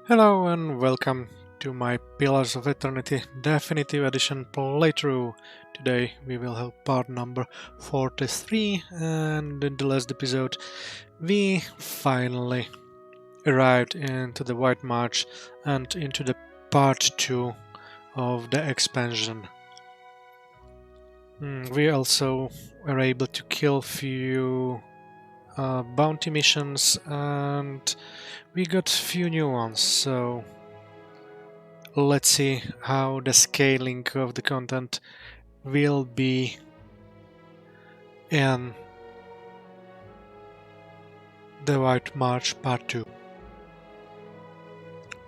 Hello and welcome to my Pillars of Eternity Definitive Edition playthrough. Today we will have part number 43, and in the last episode we finally arrived into the White March and into the part 2 of the expansion. We also were able to kill few bounty missions, and we got few new ones, so let's see how the scaling of the content will be in the White March Part 2.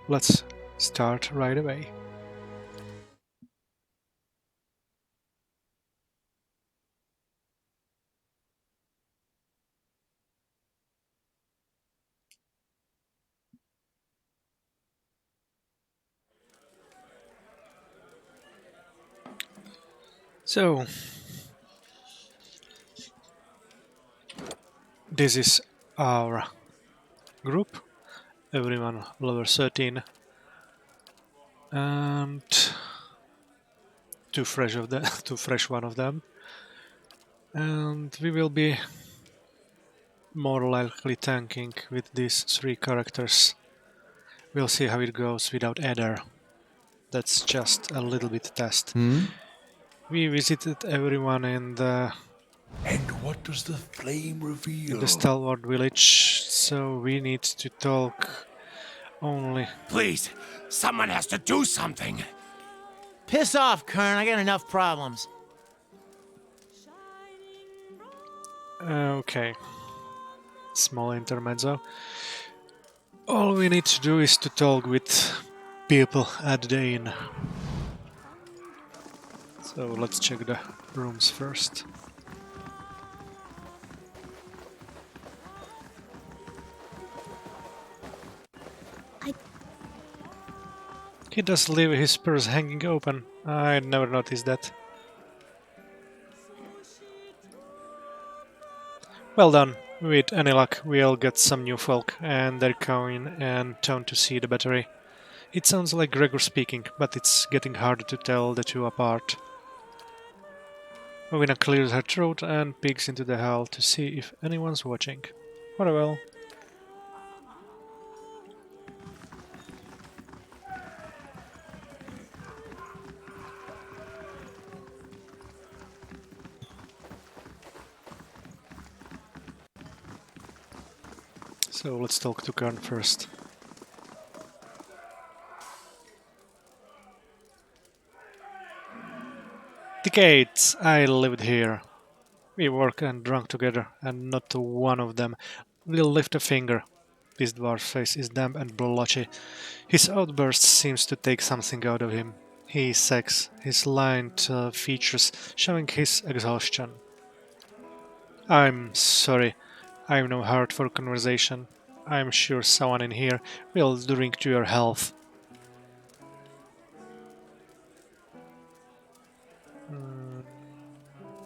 Let's start right away. So, this is our group, everyone level 13, and too fresh one of them, and we will be more likely tanking with these three characters. We'll see how it goes without Eder. That's just a little bit test. We visited everyone in the And what does the flame reveal? Stalwart village, so we need to talk only. Please, someone has to do something. Piss off, Kern. I got enough problems. Okay. Small intermezzo. All we need to do is to talk with people at the inn. So let's check the rooms first. He does leave his purse hanging open. I never noticed that. Well done. With any luck, we'll get some new folk, and they're coming and town to see the battery. It sounds like Gregor speaking, but it's getting harder to tell the two apart. Rowena clears her throat and peeks into the hall to see if anyone's watching. Very well. So let's talk to Kern first. Decades I lived here. We worked and drank together, and not one of them will lift a finger. This dwarf's face is damp and blotchy. His outburst seems to take something out of him. He sags, his lined features showing his exhaustion. I'm sorry, I've no heart for conversation. I'm sure someone in here will drink to your health.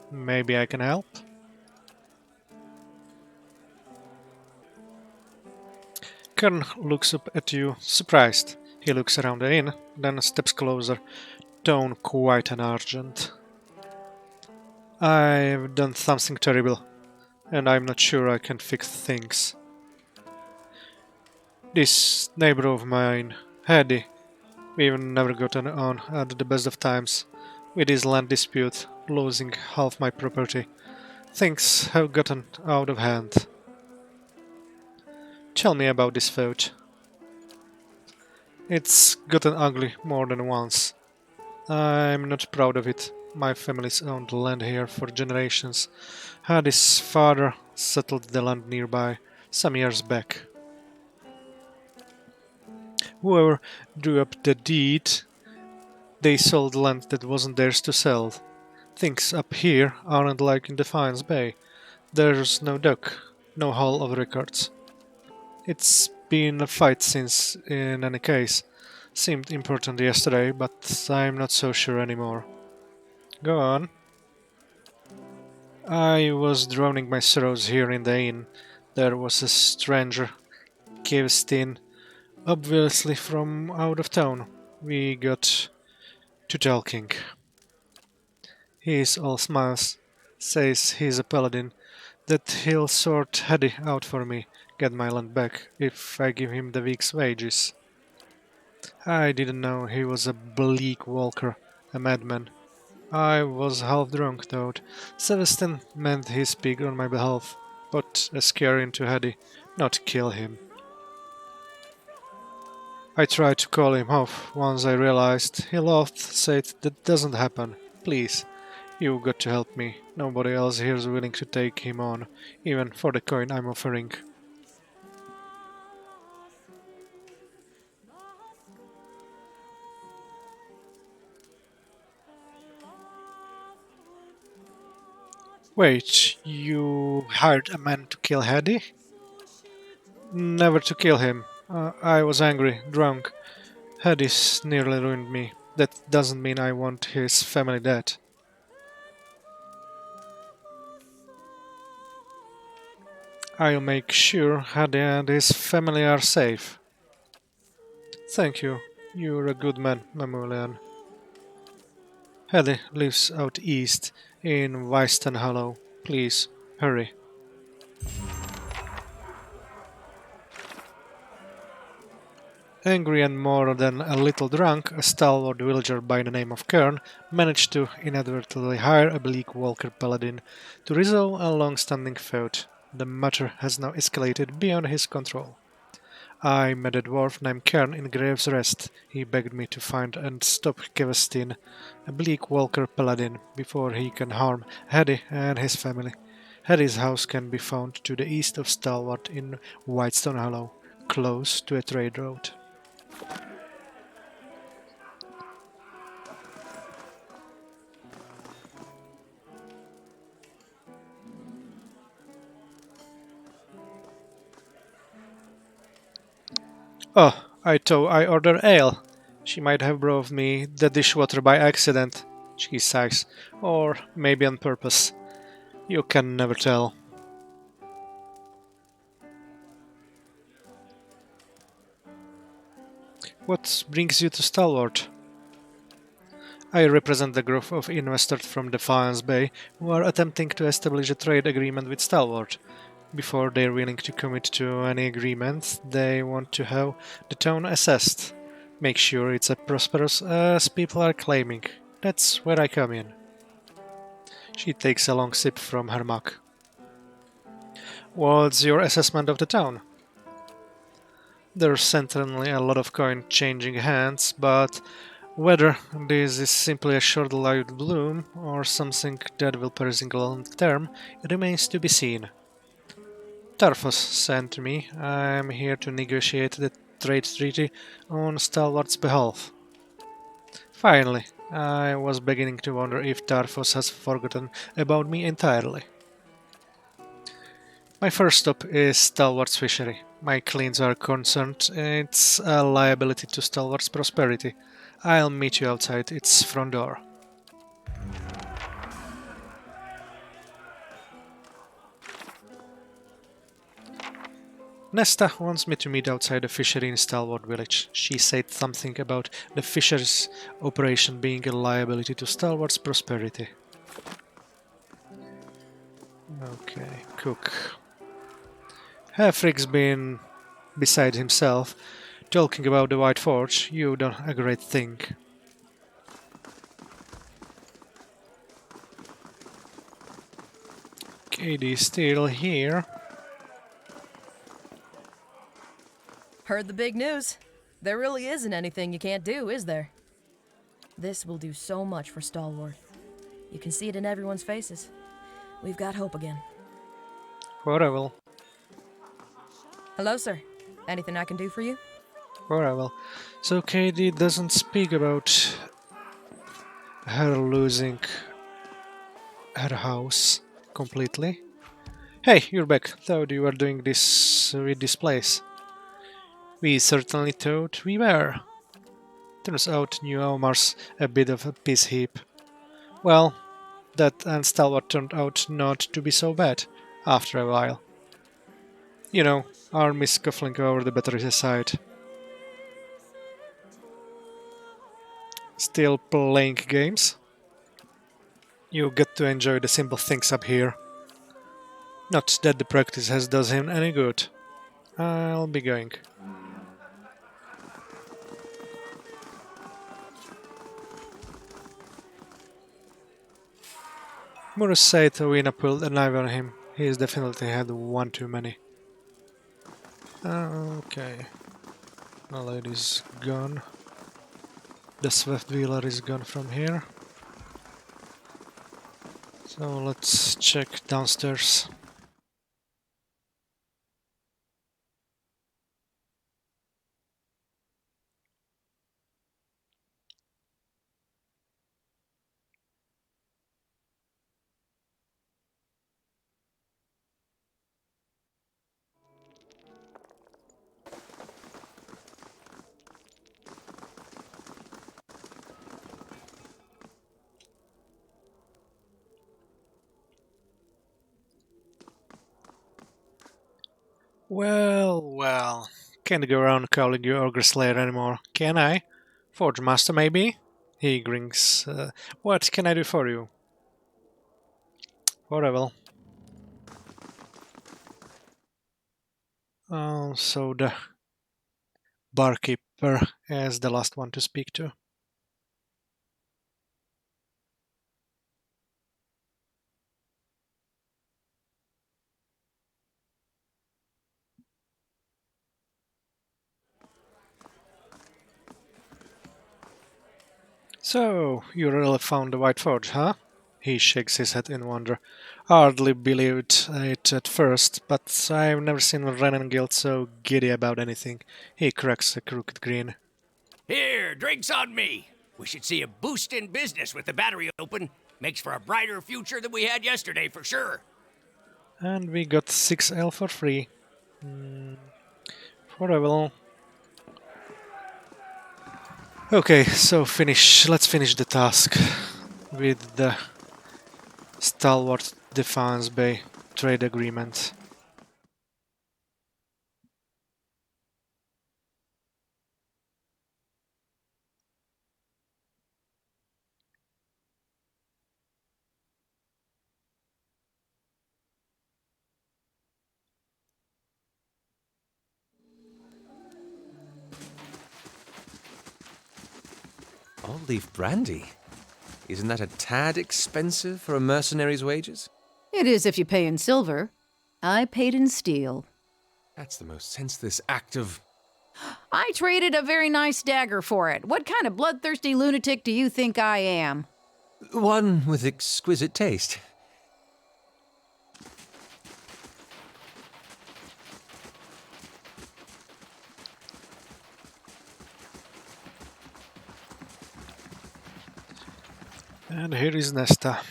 Maybe I can help? Kern looks up at you, surprised. He looks around the inn, then steps closer, tone quite an urgent. I've done something terrible, and I'm not sure I can fix things. This neighbor of mine, Hedy, we've never gotten on at the best of times. With his land dispute, losing half my property, things have gotten out of hand. Tell me about this feud. It's gotten ugly more than once. I'm not proud of it. My family's owned land here for generations. Hady's father settled the land nearby some years back. Whoever drew up the deed, they sold land that wasn't theirs to sell. Things up here aren't like in Defiance Bay. There's no dock, no hall of records. It's been a fight since, in any case. Seemed important yesterday, but I'm not so sure anymore. Go on. I was drowning my sorrows here in the inn. There was a stranger, Kevstin, Obviously from out of town. We got to talking. He's all smiles, says he's a paladin, that he'll sort Hedy out for me, get my land back, if I give him the week's wages. I didn't know he was a bleak walker, a madman. I was half drunk, though. Sebastian meant he speak on my behalf, but a scare into Hedy, not kill him. I tried to call him off once I realized. He laughed, said that doesn't happen. Please, you got to help me. Nobody else here is willing to take him on, even for the coin I'm offering. Wait, you hired a man to kill Hedy? Never to kill him. I was angry, drunk. Hades nearly ruined me. That doesn't mean I want his family dead. I'll make sure Hadi and his family are safe. Thank you. You're a good man, Mamulian. Hadi lives out east in Weiston Hollow. Please, hurry. Angry and more than a little drunk, a stalwart villager by the name of Kern managed to inadvertently hire a bleak walker paladin to resolve a long-standing feud. The matter has now escalated beyond his control. I met a dwarf named Kern in Graves Rest. He begged me to find and stop Kevestin, a bleak walker paladin, before he can harm Hedy and his family. Hedy's house can be found to the east of Stalwart in Whitestone Hollow, close to a trade road. Oh, I thought I ordered ale. She might have brought me the dishwater by accident, she sighs, or maybe on purpose. You can never tell. What brings you to Stalwart? I represent the group of investors from Defiance Bay who are attempting to establish a trade agreement with Stalwart. Before they're willing to commit to any agreement, they want to have the town assessed. Make sure it's as prosperous as people are claiming. That's where I come in. She takes a long sip from her mug. What's your assessment of the town? There's certainly a lot of coin changing hands, but whether this is simply a short-lived bloom or something that will persist long term remains to be seen. Tarfos sent me. I'm here to negotiate the trade treaty on Stalwart's behalf. Finally, I was beginning to wonder if Tarfos has forgotten about me entirely. My first stop is Stalwart's fishery. My claims are concerned. It's a liability to Stalwart's prosperity. I'll meet you outside its front door. Nesta wants me to meet outside the fishery in Stalwart village. She said something about the fisheries operation being a liability to Stalwart's prosperity. Okay, cook. Hefrig's been beside himself, talking about the White Forge. You done a great thing. Katie's still here. Heard the big news. There really isn't anything you can't do, is there? This will do so much for Stalwart. You can see it in everyone's faces. We've got hope again. Horrible. Hello, sir. Anything I can do for you? Horrible. So Katie doesn't speak about her losing her house completely. Hey, you're back. Thought you were doing this with this place. We certainly thought we were. Turns out New Omar's a bit of a piece heap. Well, that and Stalwart turned out not to be so bad, after a while. You know, armies scuffling over the battery side. still playing games? You get to enjoy the simple things up here. Not that the practice has does him any good. I'll be going. Morris said Wina pulled a knife on him. He's definitely had one too many. Okay. The lady's gone. The swift wheeler is gone from here. So let's check downstairs. Well. Can't go around calling you Ogre Slayer anymore, can I? Forge Master, maybe? He grins. What can I do for you? Whatever. So the barkeeper is the last one to speak to. So, you really found the White Forge, huh? He shakes his head in wonder. Hardly believed it at first, but I've never seen Renengild so giddy about anything. He cracks a crooked grin. Here, drinks on me. We should see a boost in business with the battery open. Makes for a brighter future than we had yesterday, for sure. And we got 6L for free. Whatever. Okay, so let's finish the task with the Stalwart Defense Bay trade agreement. Old leaf brandy? Isn't that a tad expensive for a mercenary's wages? It is if you pay in silver. I paid in steel. That's the most senseless act of... I traded a very nice dagger for it. What kind of bloodthirsty lunatic do you think I am? One with exquisite taste. And here is Nesta.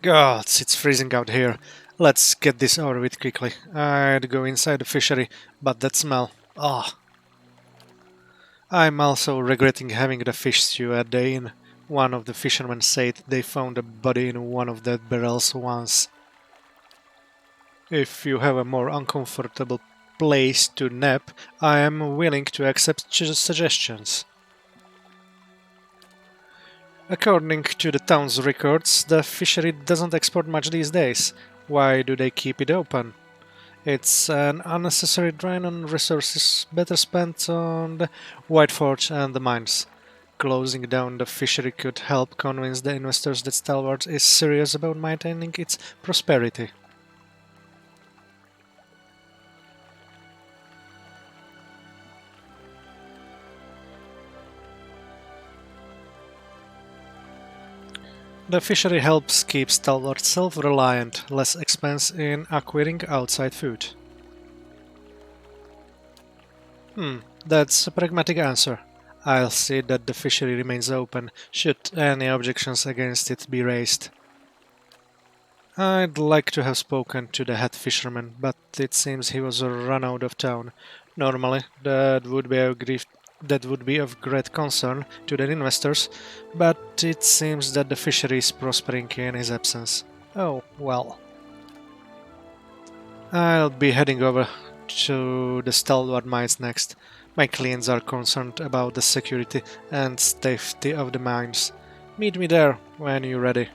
Gods, it's freezing out here. Let's get this over with quickly. I'd go inside the fishery, but that smell. Ah. I'm also regretting having the fish stew at the inn. One of the fishermen said they found a body in one of the barrels once. If you have a more uncomfortable place to nap, I am willing to accept suggestions. According to the town's records, the fishery doesn't export much these days. Why do they keep it open? It's an unnecessary drain on resources better spent on the White Forge and the mines. Closing down the fishery could help convince the investors that Stalwart is serious about maintaining its prosperity. The fishery helps keep Stalwart self-reliant, less expense in acquiring outside food. That's a pragmatic answer. I'll see that the fishery remains open, should any objections against it be raised. I'd like to have spoken to the head fisherman, but it seems he was run out of town. Normally, that would be of great concern to the investors, but it seems that the fishery is prospering in his absence. Oh, well. I'll be heading over to the Stalwart mines next. My clients are concerned about the security and safety of the mines. Meet me there when you're ready.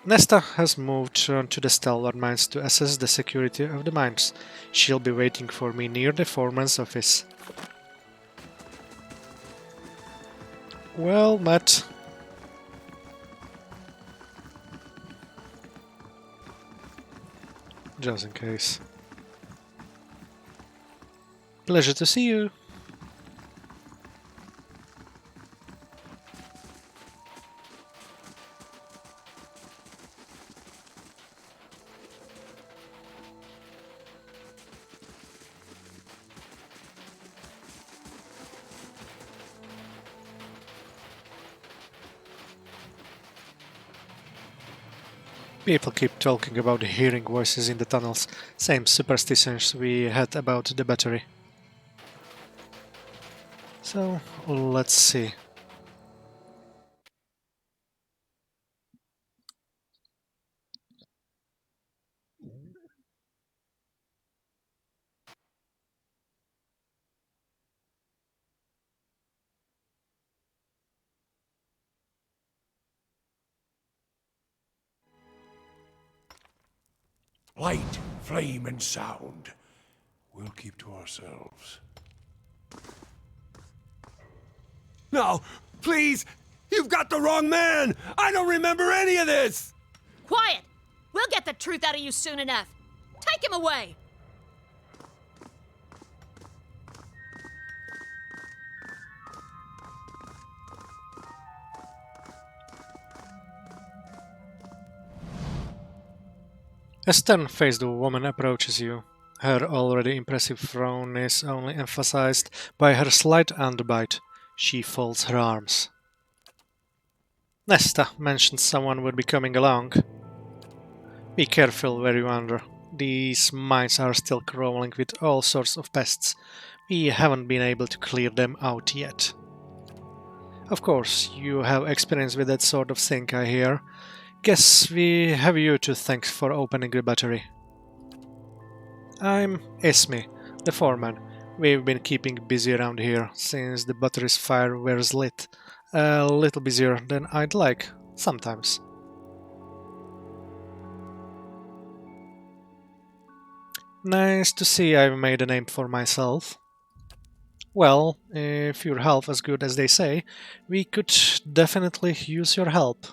Nesta has moved on to the Stalwart mines to assess the security of the mines. She'll be waiting for me near the foreman's office. Well met. Just in case. Pleasure to see you. People keep talking about hearing voices in the tunnels, same superstitions we had about the battery. So, let's see. Light, flame, and sound. We'll keep to ourselves. No, please! You've got the wrong man! I don't remember any of this! Quiet! We'll get the truth out of you soon enough. Take him away! A stern-faced woman approaches you. Her already impressive frown is only emphasized by her slight underbite. She folds her arms. Nesta mentioned someone would be coming along. Be careful where you wander. These mines are still crawling with all sorts of pests. We haven't been able to clear them out yet. Of course, you have experience with that sort of thing, I hear. Guess we have you to thank for opening the battery. I'm Esme, the foreman. We've been keeping busy around here since the battery's fire was lit. A little busier than I'd like, sometimes. Nice to see I've made a name for myself. Well, if you're half as good as they say, we could definitely use your help.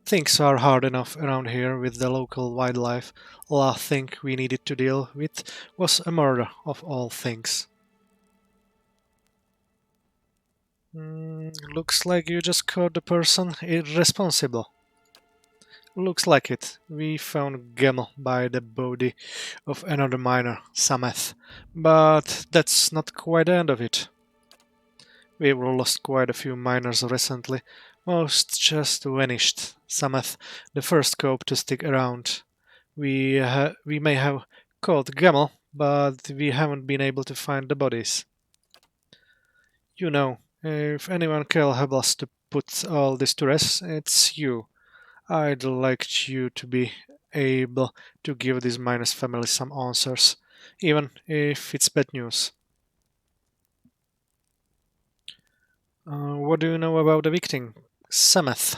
Things are hard enough around here with the local wildlife. Last thing we needed to deal with was a murder of all things. Looks like you just caught the person irresponsible. Looks like it. We found Gemmel by the body of another miner, Sameth. But that's not quite the end of it. We've lost quite a few miners recently. Most just vanished. Sameth, the first cope to stick around. We may have caught Gemmel, but we haven't been able to find the bodies. You know, if anyone can help us to put all this to rest, it's you. I'd like you to be able to give this miner's family some answers, even if it's bad news. What do you know about the victim? Sameth.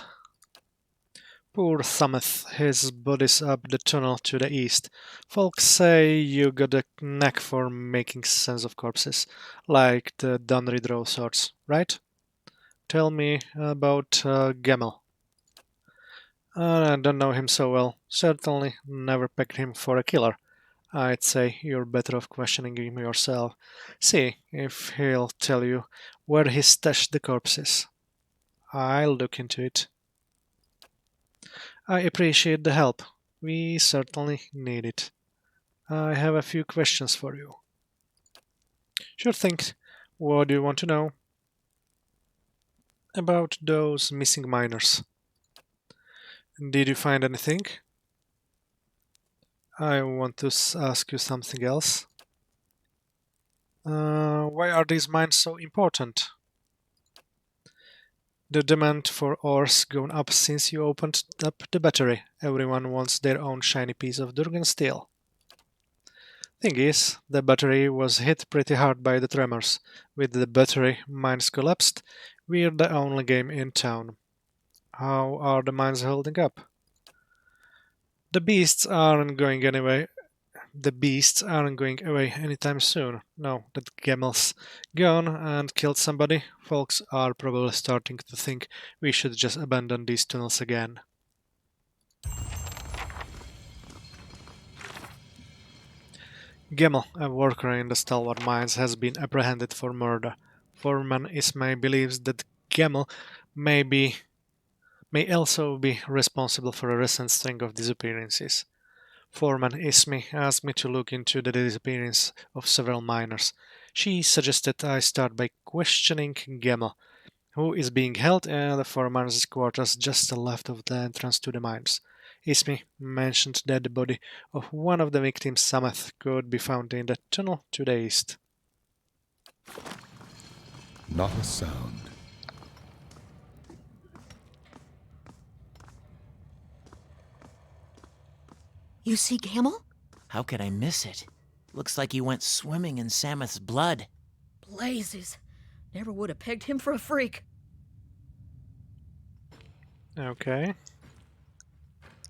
Poor Sameth. His body's up the tunnel to the east. Folks say you got a knack for making sense of corpses, like the Dunry Draw sorts, right? Tell me about Gamel. I don't know him so well. Certainly never pegged him for a killer. I'd say you're better off questioning him yourself. See if he'll tell you where he stashed the corpses. I'll look into it. I appreciate the help. We certainly need it. I have a few questions for you. Sure thing. What do you want to know? About those missing miners. Did you find anything? I want to ask you something else. Why are these mines so important? The demand for ores gone up since you opened up the battery. Everyone wants their own shiny piece of Durgan steel. Thing is, the battery was hit pretty hard by the tremors. With the battery mines collapsed, we're the only game in town. How are the mines holding up? The beasts aren't going anyway. The beasts aren't going away anytime soon. Now that Gamel's gone and killed somebody, folks are probably starting to think we should just abandon these tunnels again. Gemel, a worker in the Stalwart mines, has been apprehended for murder. Foreman Ismay believes that Gemel may also be responsible for a recent string of disappearances. Foreman Ismay asked me to look into the disappearance of several miners. She suggested I start by questioning Gemel, who is being held in the foreman's quarters just left of the entrance to the mines. Ismay mentioned that the body of one of the victims, Sameth, could be found in the tunnel to the east. Not a sound. You see Gamel? How could I miss it? Looks like he went swimming in Sameth's blood. Blazes. Never would have pegged him for a freak. Okay.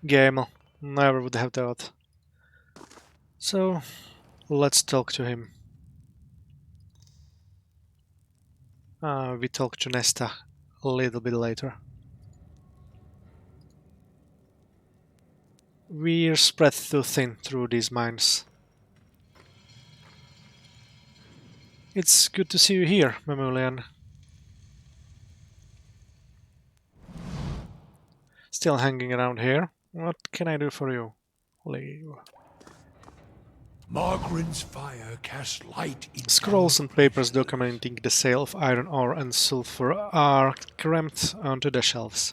Gamel. Never would have thought. So, let's talk to him. We talk to Nesta a little bit later. We're spread too thin through these mines. It's good to see you here, Mamulian. Still hanging around here? What can I do for you? Leave. Margaren's fire casts light in Scrolls and papers documenting the sale of iron ore and sulfur are crammed onto the shelves.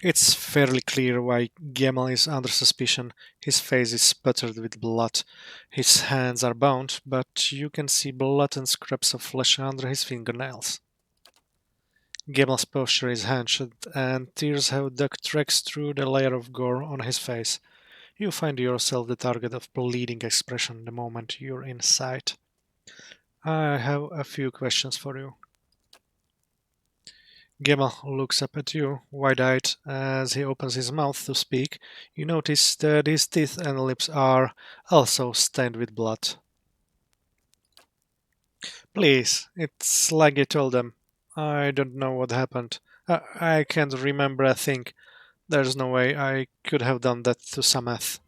It's fairly clear why Gemel is under suspicion. His face is spattered with blood. His hands are bound, but you can see blood and scraps of flesh under his fingernails. Gemel's posture is hunched, and tears have dug tracks through the layer of gore on his face. You find yourself the target of bleeding expression the moment you're in sight. I have a few questions for you. Gemel looks up at you, wide-eyed. As he opens his mouth to speak, you notice that his teeth and lips are also stained with blood. Please, it's like I told them. I don't know what happened. I can't remember a thing. There's no way I could have done that to Sameth.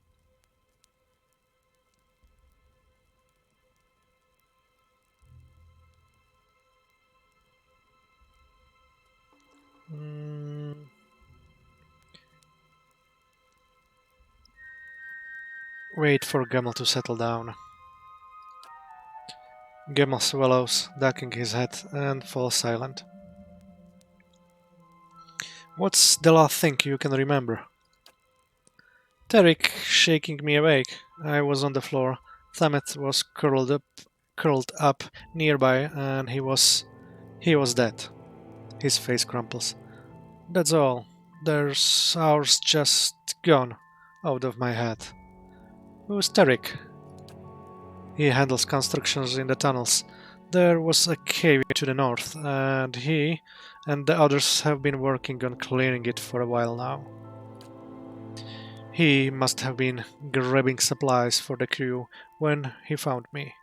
Wait for Gemel to settle down. Gemel swallows, ducking his head, and falls silent. What's the last thing you can remember? Tarek shaking me awake. I was on the floor. Thamet was curled up nearby, and he was dead. His face crumples. That's all. There's hours just gone out of my head. Who's Tarek? He handles constructions in the tunnels. There was a cave to the north, and he and the others have been working on clearing it for a while now. He must have been grabbing supplies for the crew when he found me.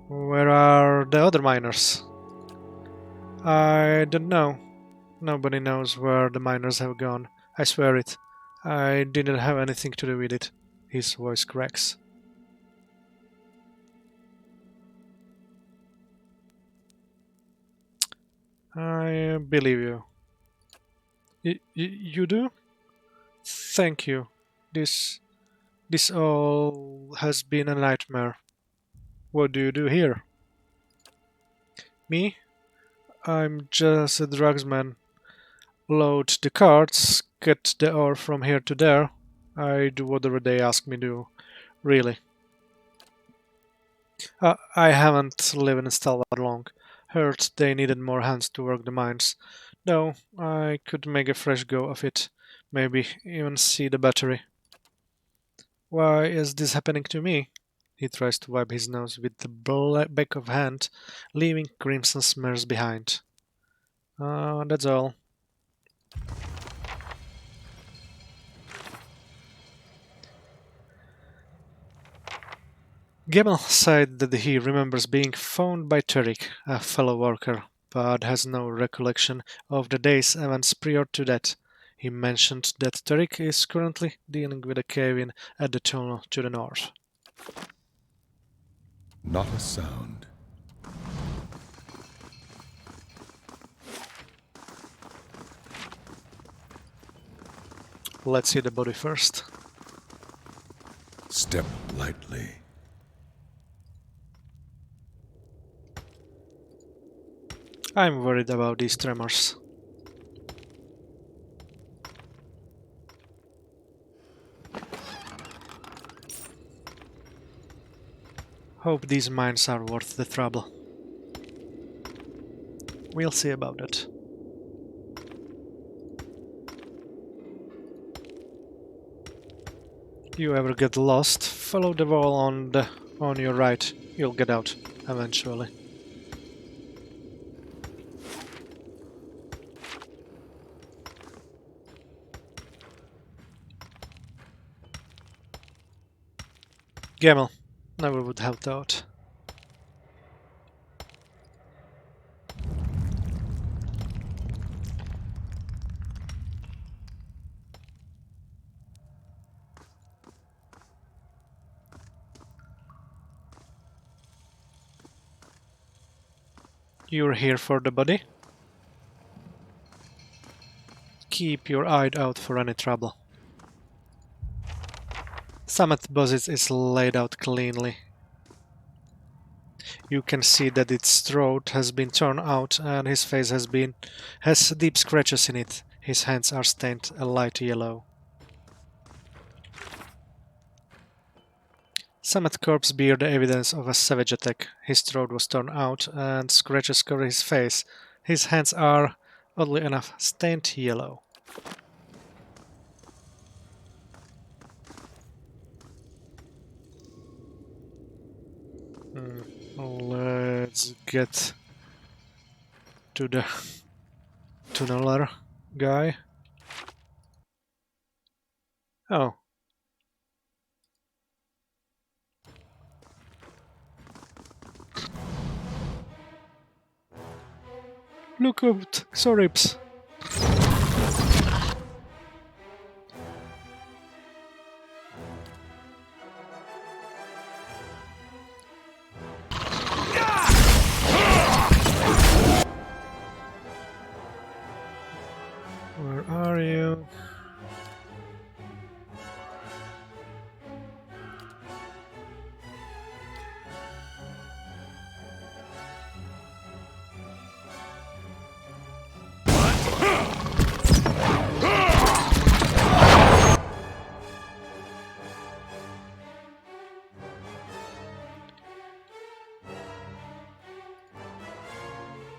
Where are the other miners? I don't know. Nobody knows where the miners have gone. I swear it. I didn't have anything to do with it. His voice cracks. I believe you. You do? Thank you. This all has been a nightmare. What do you do here? Me? I'm just a drugsman. Load the carts, get the ore from here to there. I do whatever they ask me to. Really. I haven't lived in Stalwart long. Heard they needed more hands to work the mines. Though I could make a fresh go of it. Maybe even see the battery. Why is this happening to me? He tries to wipe his nose with the back of hand, leaving crimson smears behind. That's all. Gemmel said that he remembers being phoned by Turek, a fellow worker, but has no recollection of the day's events prior to that. He mentioned that Turek is currently dealing with a cave-in at the tunnel to the north. Not a sound. Let's see the body first. Step lightly. I'm worried about these tremors. Hope these mines are worth the trouble. We'll see about that. You ever get lost? Follow the wall on your right. You'll get out eventually. Gamel, never would have thought. You're here for the body? Keep your eye out for any trouble. Summit Buzzet is laid out cleanly. You can see that its throat has been torn out and his face has deep scratches in it. His hands are stained a light yellow. Summit corpse bear the evidence of a savage attack. His throat was torn out and scratches cover his face. His hands are, oddly enough, stained yellow. Let's get to the tunneler guy. Oh. Look out, Xorips. Where are you?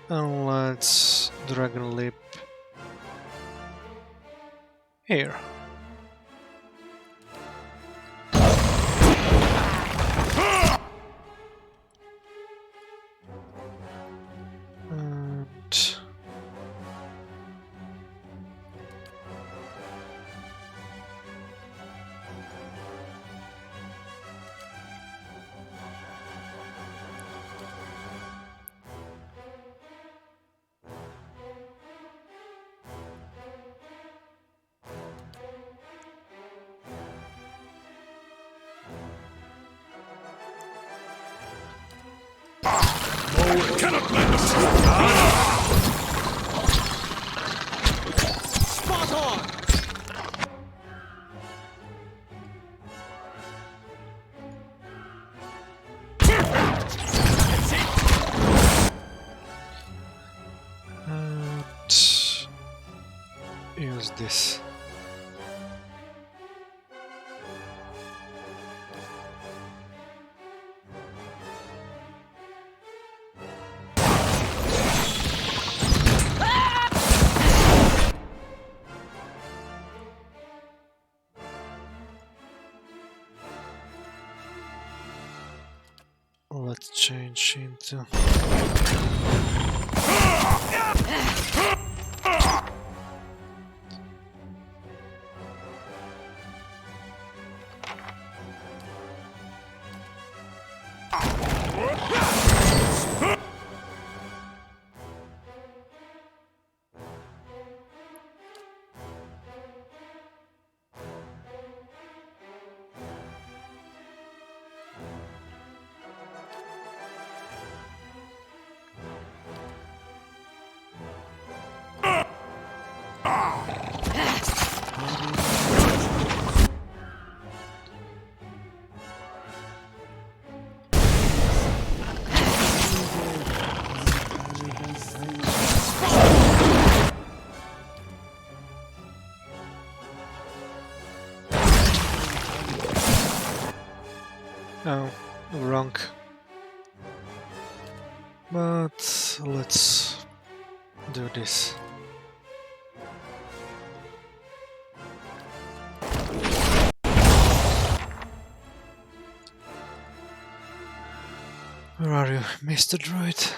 And let's Dragon Leap here. And Cannot let them Spot on! use this. machine too. Oh, wrong. But let's do this. Where are you, Mr. Droid?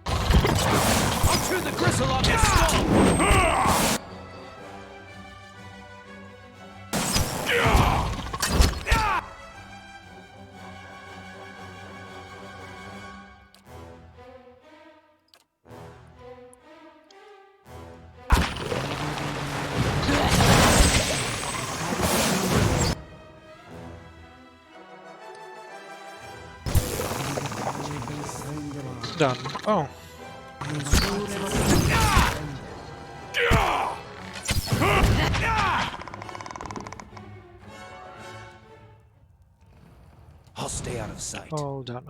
I'll chew the gristle off his skull! Done. Oh. I'll stay out of sight. All done.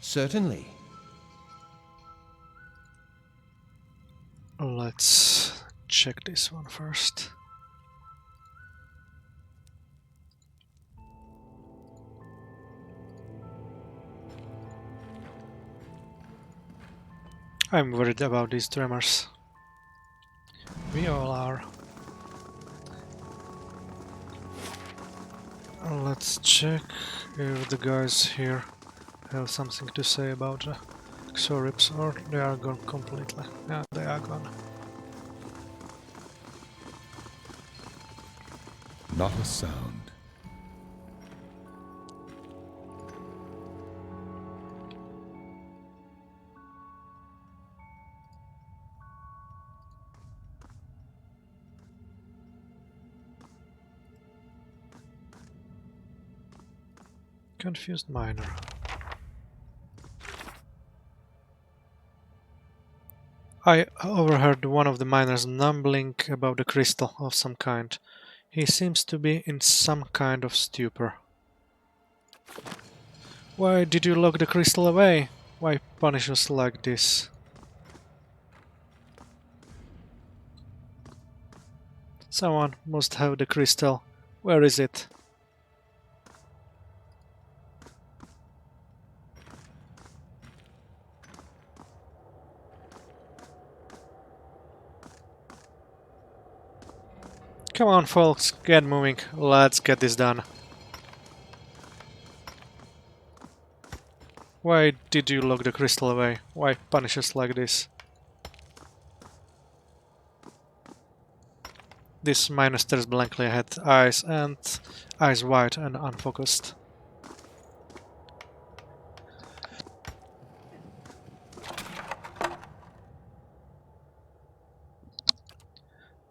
Certainly. Let's check this one first. I'm worried about these tremors. We all are. Let's check if the guys here have something to say about the Xorips, or they are gone completely. Yeah, they are gone. Not a sound. Confused miner. I overheard one of the miners mumbling about a crystal of some kind. He seems to be in some kind of stupor. Why did you lock the crystal away? Why punish us like this? Someone must have the crystal. Where is it? Come on, folks, get moving. Let's get this done. Why did you lock the crystal away? Why punish us like this? This miner stares blankly ahead, eyes wide and unfocused.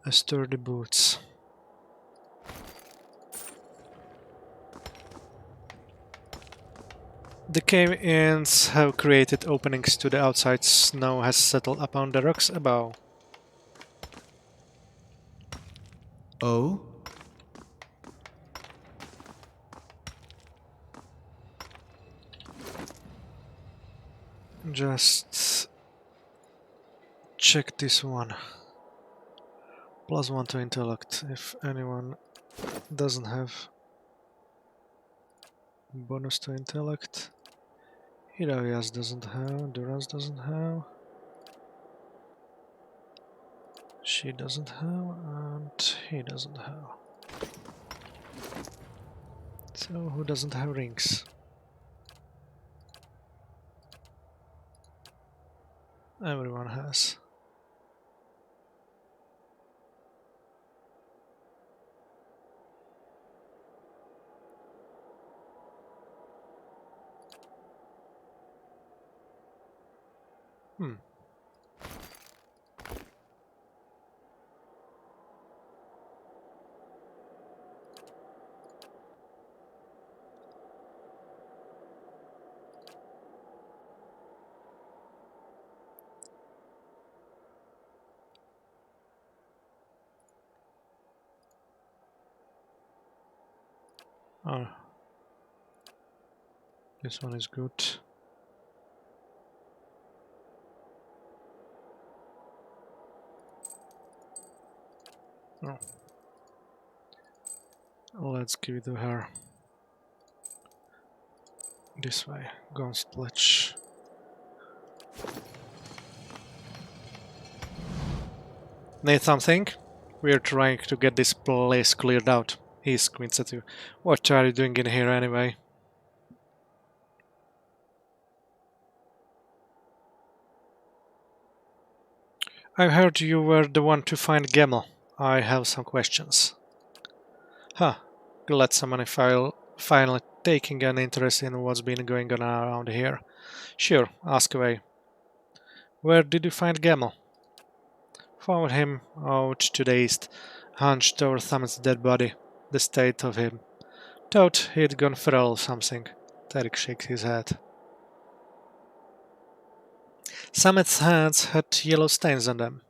Sturdy boots. The cave-ins have created openings to the outside. Snow has settled upon the rocks above. Oh? just check this one. +1 to intellect. If anyone doesn't have bonus to intellect, Hidavias doesn't have, Duras doesn't have, she doesn't have, and he doesn't have. So who doesn't have rings? Everyone has. Hmm. Oh, this one is good. Oh. Let's give it to her. This way. Gun splitch. Need something? We're trying to get this place cleared out. He squints at you. What are you doing in here anyway? I heard you were the one to find Gemel. I have some questions. Huh. Glad someone finally taking an interest in what's been going on around here. Sure, ask away. Where did you find Gemel? Found him out to the east, hunched over Summit's dead body. The state of him. Thought he'd gone feral or something. Tarek shakes his head. Summit's hands had yellow stains on them.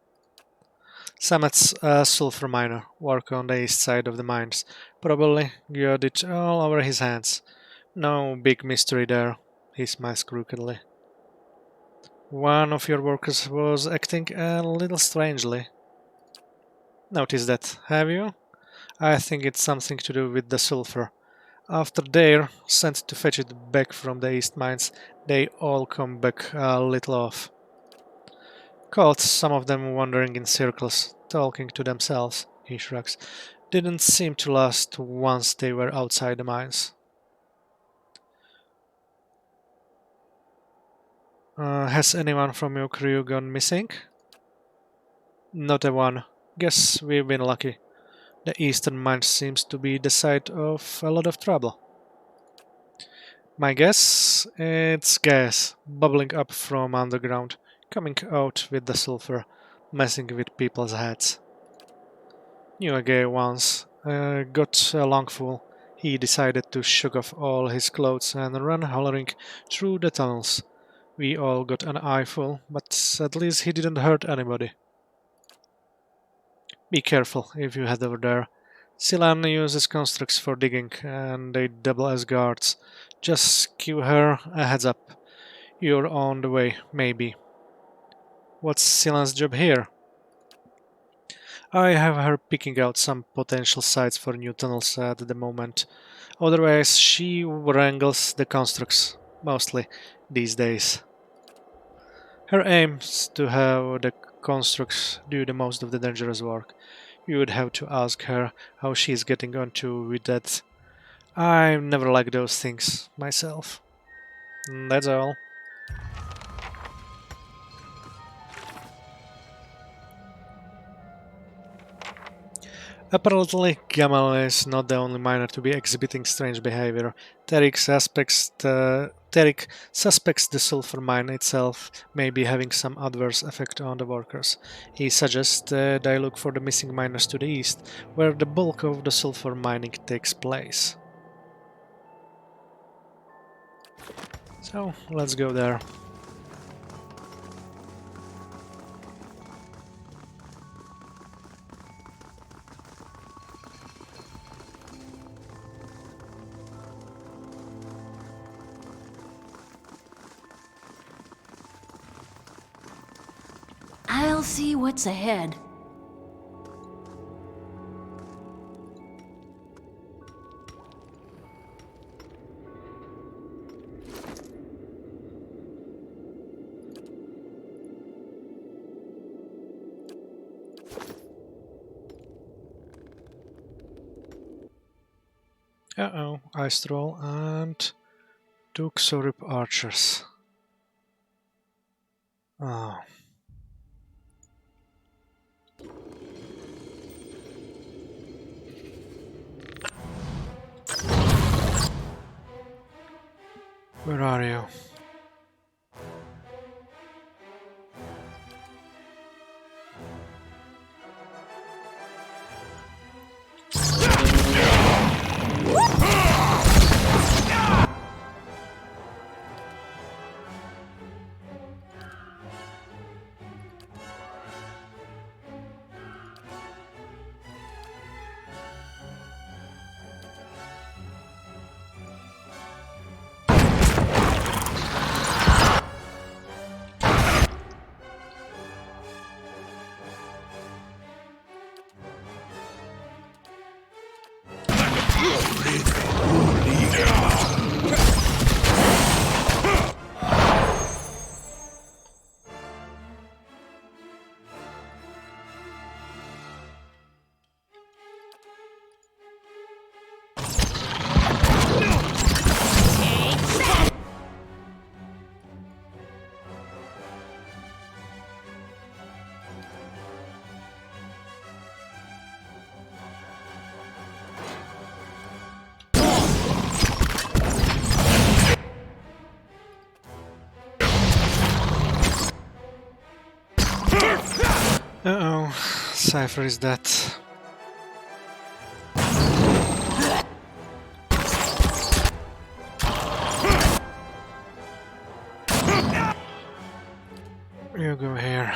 Summit's a sulfur miner, work on the east side of the mines. Probably got it all over his hands. No big mystery there. He smiles crookedly. One of your workers was acting a little strangely. Noticed that, have you? I think it's something to do with the sulfur. After they're sent to fetch it back from the east mines, they all come back a little off. Caught some of them wandering in circles, talking to themselves, he shrugs. Didn't seem to last once they were outside the mines. Has anyone from your crew gone missing? Not a one. Guess we've been lucky. The eastern mines seems to be the site of a lot of trouble. My guess? It's gas, bubbling up from underground, coming out with the sulfur, messing with people's heads. Knew a guy once, got a lungful. He decided to shake off all his clothes and run hollering through the tunnels. We all got an eyeful, but at least he didn't hurt anybody. Be careful if you head over there. Silan uses constructs for digging, and they double as guards. Just give her a heads up. You're on the way, maybe. What's Silan's job here? I have her picking out some potential sites for new tunnels at the moment. Otherwise, she wrangles the constructs, mostly, these days. Her aim's to have the constructs do the most of the dangerous work. You would have to ask her how she's getting on with that. I've never liked those things, myself. That's all. Apparently, Gamal is not the only miner to be exhibiting strange behavior. Tarek suspects the sulfur mine itself may be having some adverse effect on the workers. He suggests that they look for the missing miners to the east, where the bulk of the sulfur mining takes place. So, let's go there. We'll see what's ahead. Uh-oh, Ice Troll and Duke Sorip Archers. Oh. Where are you? Uh-oh, Cypher is dead. You go here.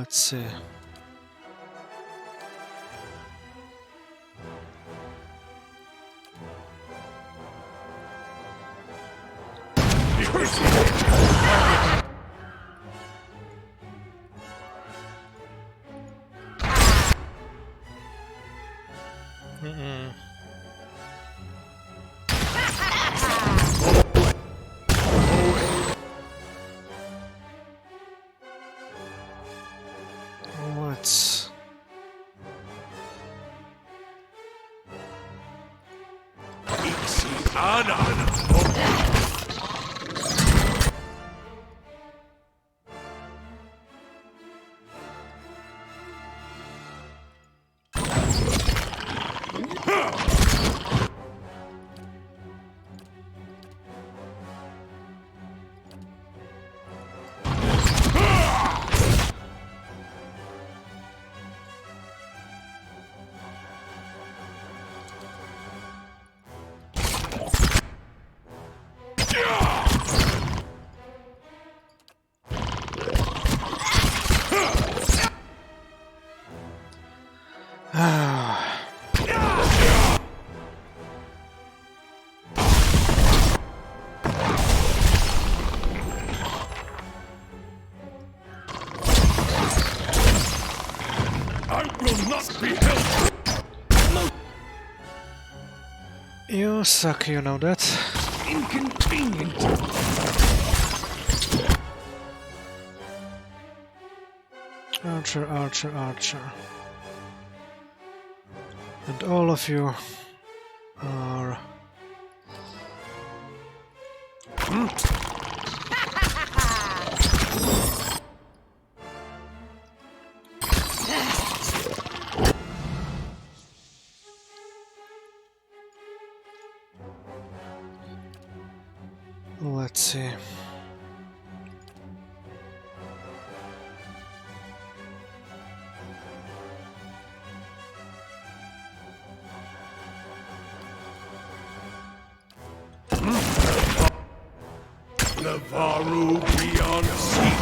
Let's see. Let's... You suck, you know that. Inconvenient. Archer, Archer, Archer. And all of you are... Let's see. Navarro beyond sea.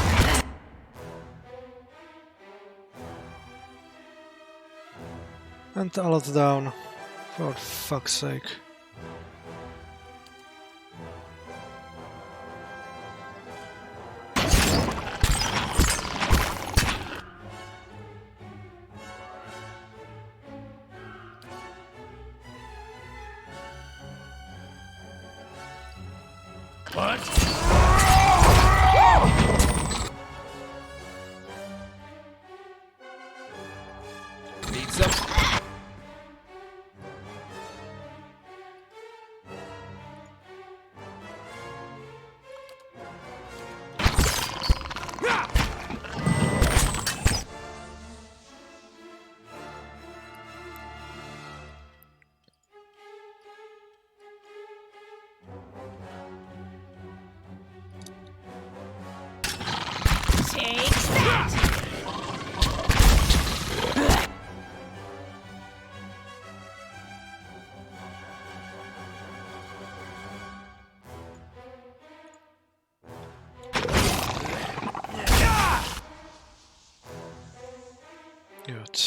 And alt down, for fuck's sake. What? Need some? Take that! Good.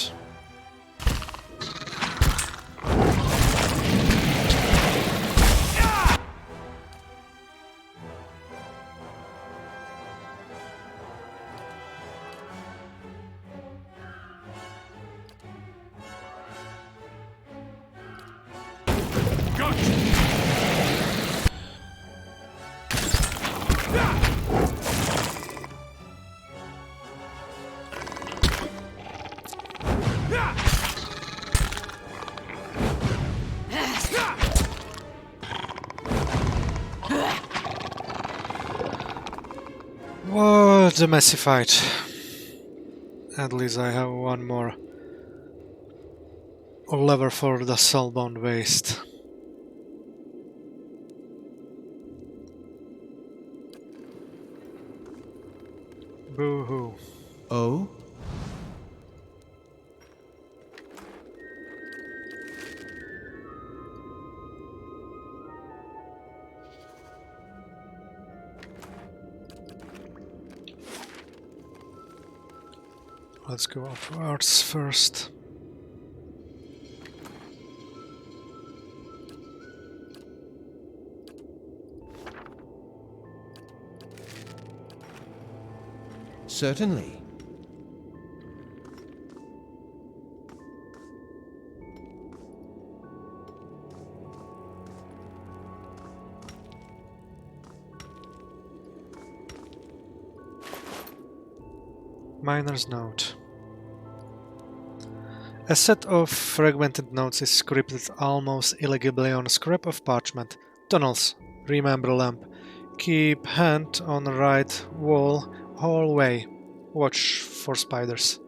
What a messy fight. At least I have one more lever for the soulbound waste. Boo-hoo. Oh? Let's go upwards first. Certainly. Miner's note. A set of fragmented notes is scripted almost illegibly on a scrap of parchment. Tunnels. Remember lamp. Keep hand on right wall hallway. Watch for spiders.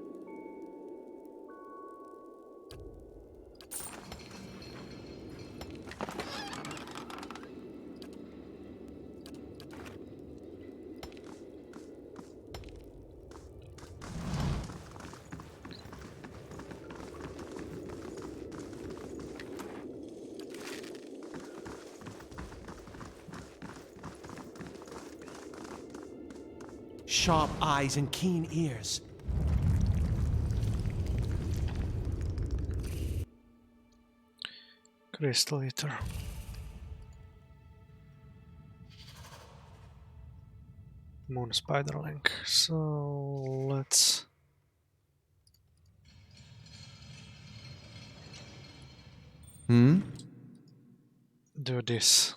Sharp eyes and keen ears. Crystal Eater. Moon Spider Link. So let's do this.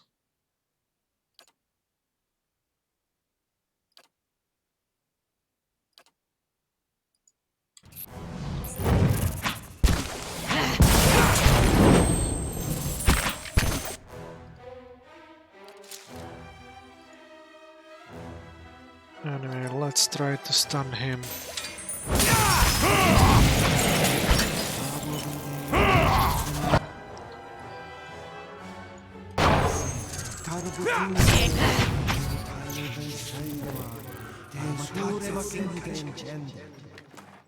Anyway, let's try to stun him.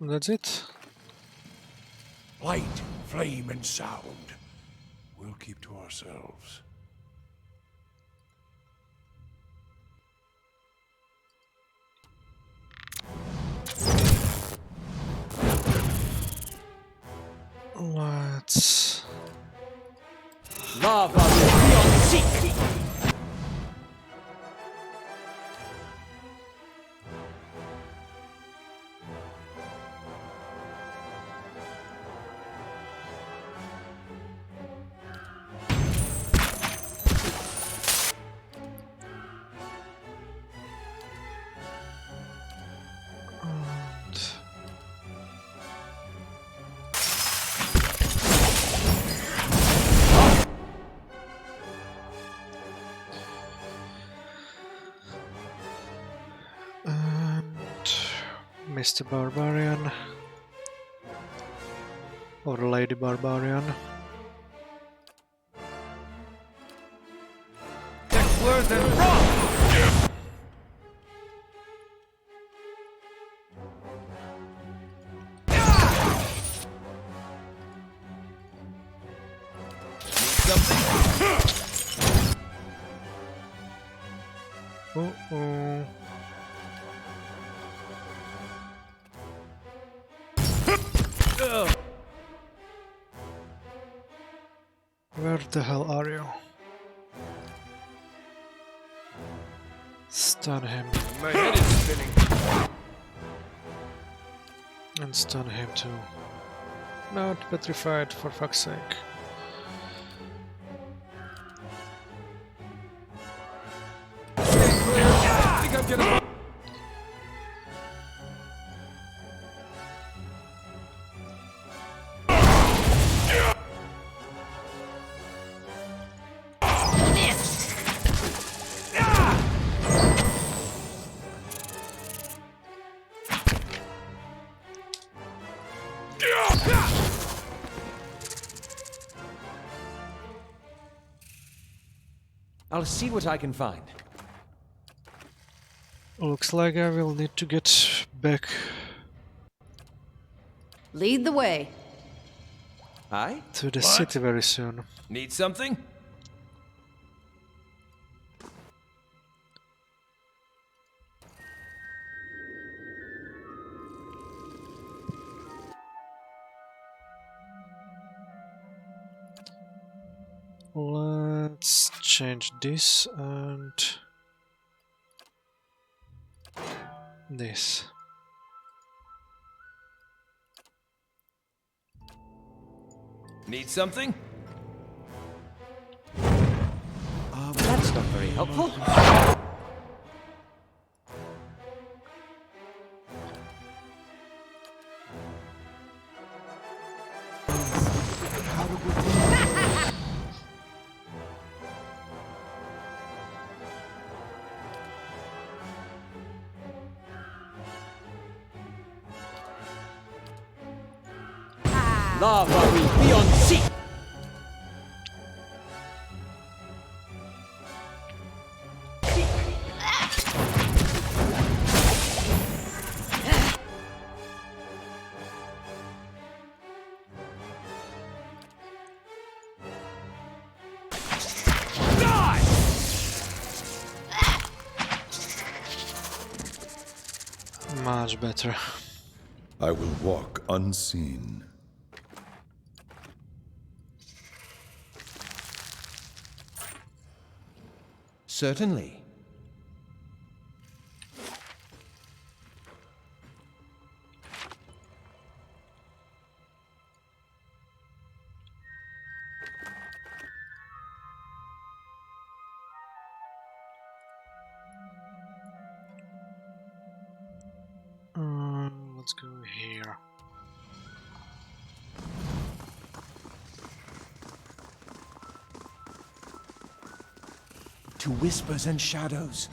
That's it. Light, flame, and sound. We'll keep to ourselves. Let's... Lava beyond seek. Mr. Barbarian or Lady Barbarian. Uh-oh. Where the hell are you? Stun him. My head is spinning. And stun him too. Not petrified, for fuck's sake. I think I'm getting... I'll see what I can find. Looks like I will need to get back. Lead the way. Aye? To the city very soon. Need something? Let's change this and this. Need something? That's not very helpful. Lava will be on seek. Much better. I will walk unseen. Certainly. Let's go here. To whispers and shadows.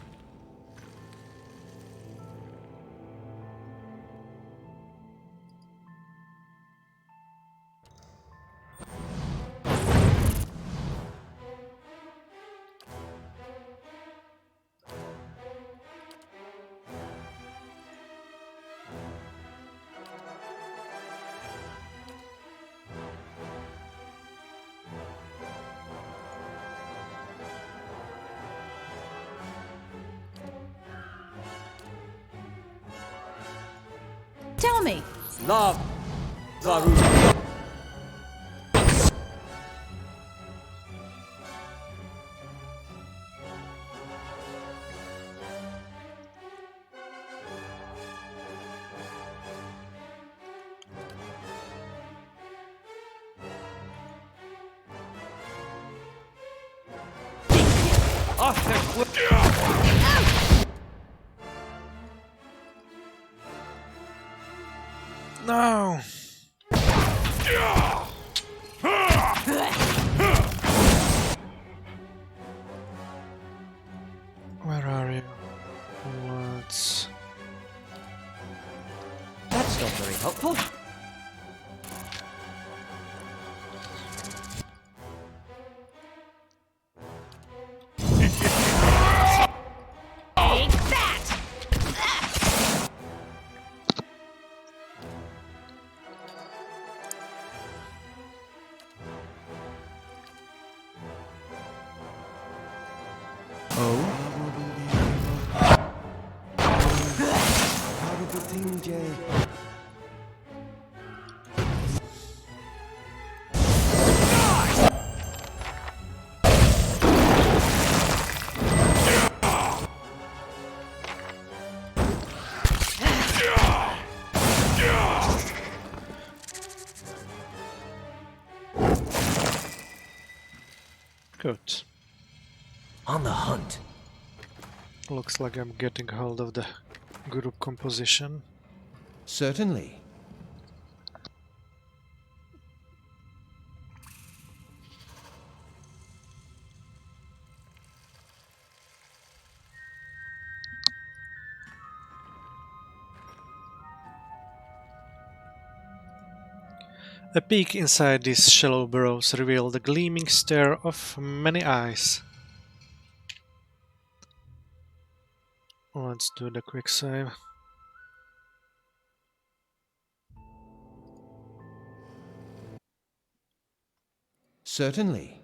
Tell me. Love. Zaru. No! Where are you? Let's... That's not very helpful. Take that! Good. On the hunt. Looks like I'm getting hold of the group composition. Certainly. A peek inside these shallow burrows revealed the gleaming stare of many eyes. Let's do the quick save. Certainly.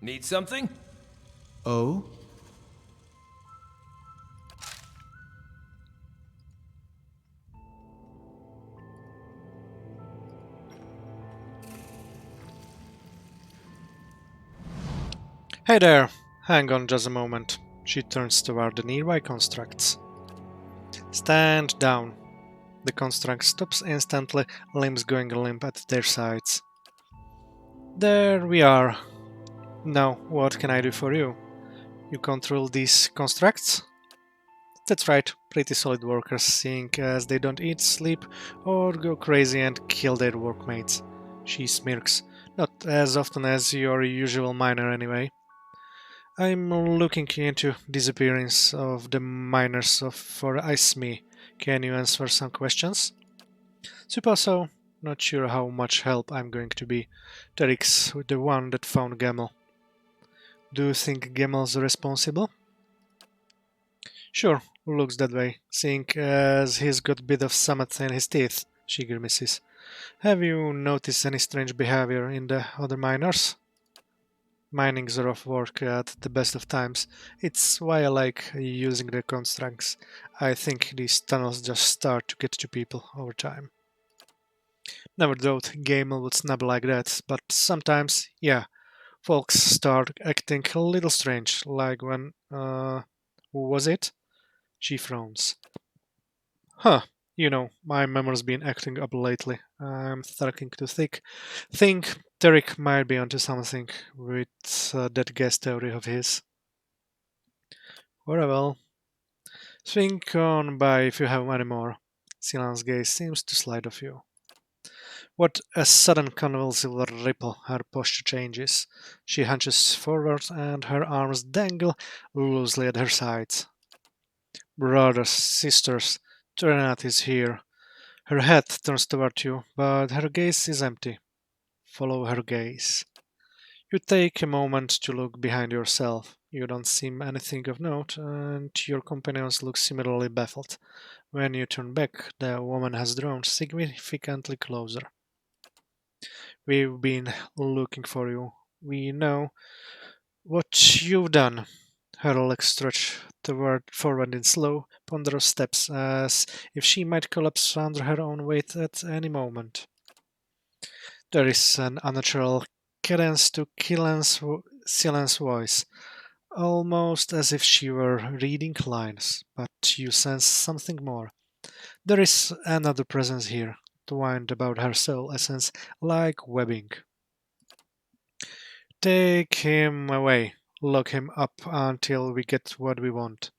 Need something? Oh? Hey there! Hang on just a moment. She turns toward the nearby constructs. Stand down. The construct stops instantly, limbs going limp at their sides. There we are. Now, what can I do for you? You control these constructs? That's right, pretty solid workers, seeing as they don't eat, sleep, or go crazy and kill their workmates. She smirks. Not as often as your usual miner, anyway. I'm looking into disappearance of the miners for ISME. Can you answer some questions? Suppose so. Not sure how much help I'm going to be. Derek's the one that found Gamel. Do you think Gamel's responsible? Sure, looks that way, seeing as he's got a bit of summit in his teeth, she grimaces. Have you noticed any strange behavior in the other miners? Mining's rough work at the best of times. It's why I like using the constructs. I think these tunnels just start to get to people over time. Never thought Gamel would snub like that, but sometimes, yeah, folks start acting a little strange, like when, who was it? She frowns. Huh, my memory's been acting up lately. I'm starting to think Derek might be onto something with that guest theory of his. Very well. Swing on by if you have any more. Silan's gaze seems to slide off you. What a sudden convulsive ripple, her posture changes. She hunches forward and her arms dangle loosely at her sides. Brothers, sisters, Trinidad is here. Her head turns toward you, but her gaze is empty. Follow her gaze. You take a moment to look behind yourself. You don't see anything of note, and your companions look similarly baffled. When you turn back, the woman has drawn significantly closer. We've been looking for you. We know what you've done. Her legs stretch forward in slow, ponderous steps, as if she might collapse under her own weight at any moment. There is an unnatural cadence to Killen's voice, almost as if she were reading lines, but you sense something more. There is another presence here, twined about her soul, a sense like webbing. Take him away. Lock him up until we get what we want.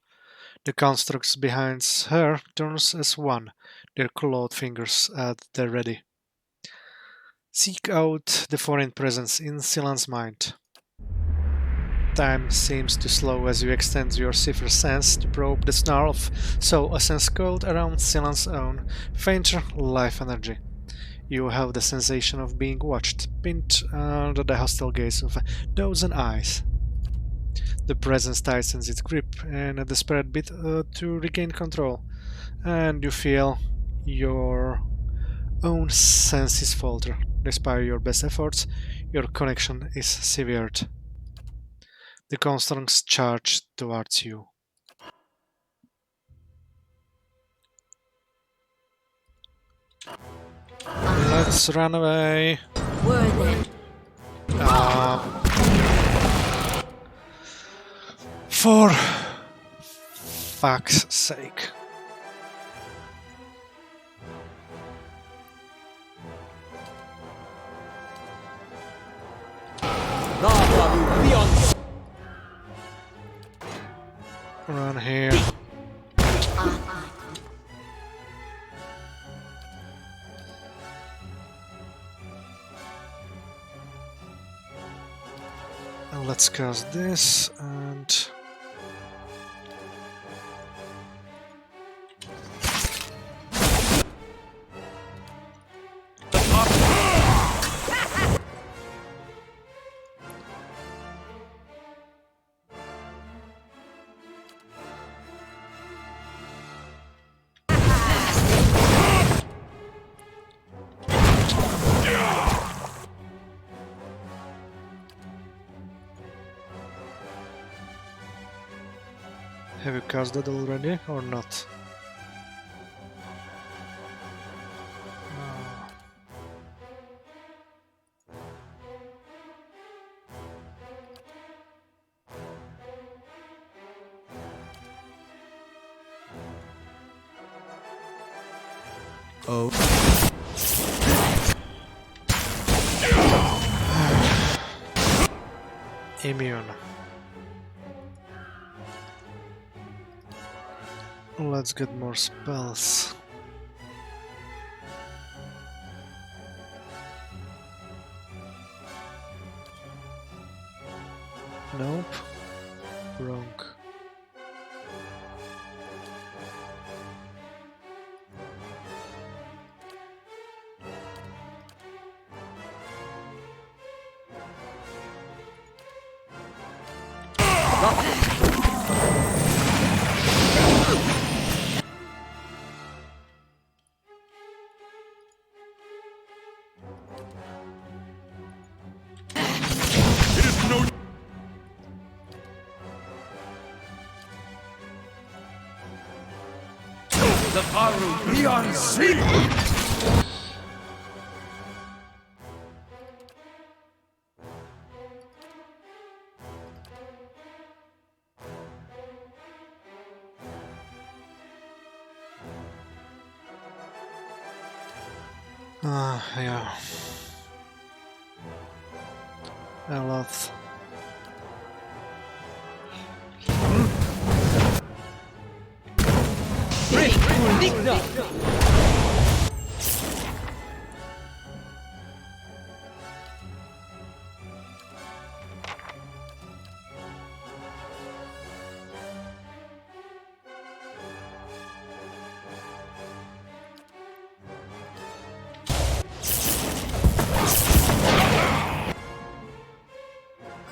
The constructs behind her turns as one, their clawed fingers at the ready. Seek out the foreign presence in Silan's mind. Time seems to slow as you extend your cipher sense to probe the snarl of soul essence coiled around Silan's own, fainter life energy. You have the sensation of being watched, pinned under the hostile gaze of a dozen eyes. The presence tightens its grip in a desperate bid to regain control, and you feel your own senses falter. Despite your best efforts, your connection is severed. The constructs charge towards you. Let's run away. For fuck's sake. Run here. And let's cast this and have you cast that already or not? Oh. Immune. Let's get more spells. Nope. Wrong. The Aru beyond sea! Yeah. Eloth.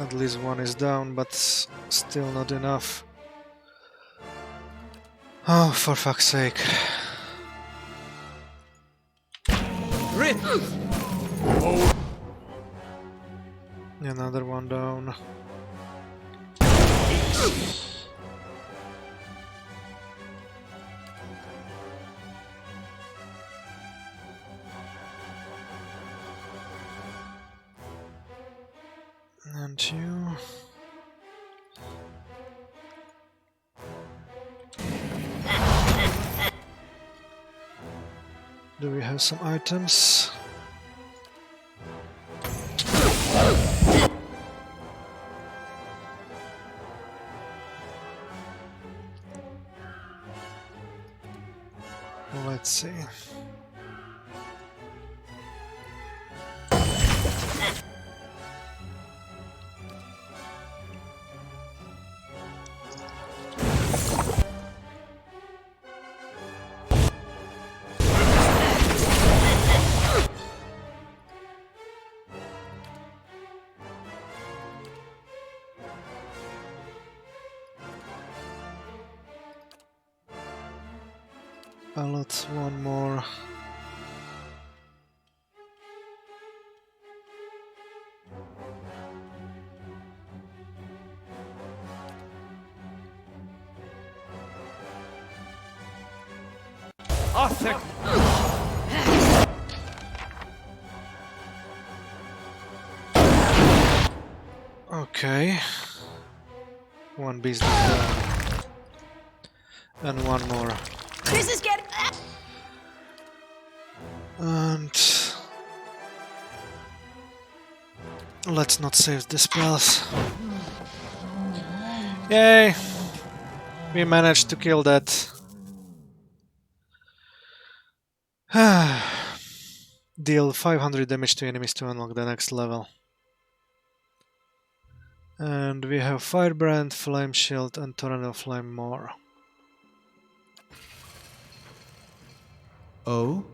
At least one is down, but still not enough. Oh, for fuck's sake. Another one down. And you... Do we have some items? Let's see. Ballot, one more. Okay. One business down. And one more. This is getting. And... let's not save the spells. Yay! We managed to kill that. Deal 500 damage to enemies to unlock the next level. And we have Firebrand, Flame Shield and Tornado Flame more. Oh?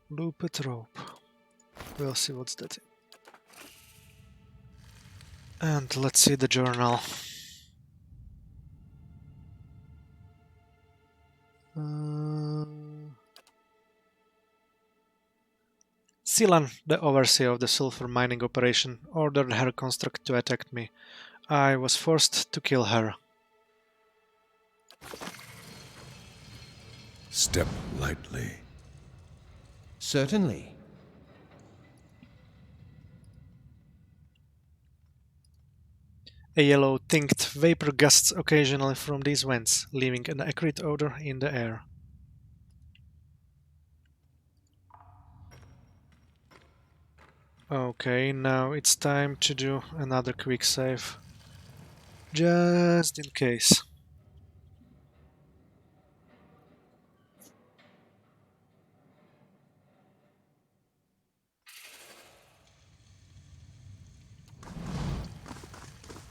Looped rope. We'll see what's that. And let's see the journal. Silan, the overseer of the sulfur mining operation, ordered her construct to attack me. I was forced to kill her. Step lightly. Certainly. A yellow tinct vapor gusts occasionally from these vents, leaving an acrid odor in the air. Okay, now it's time to do another quick save. Just in case.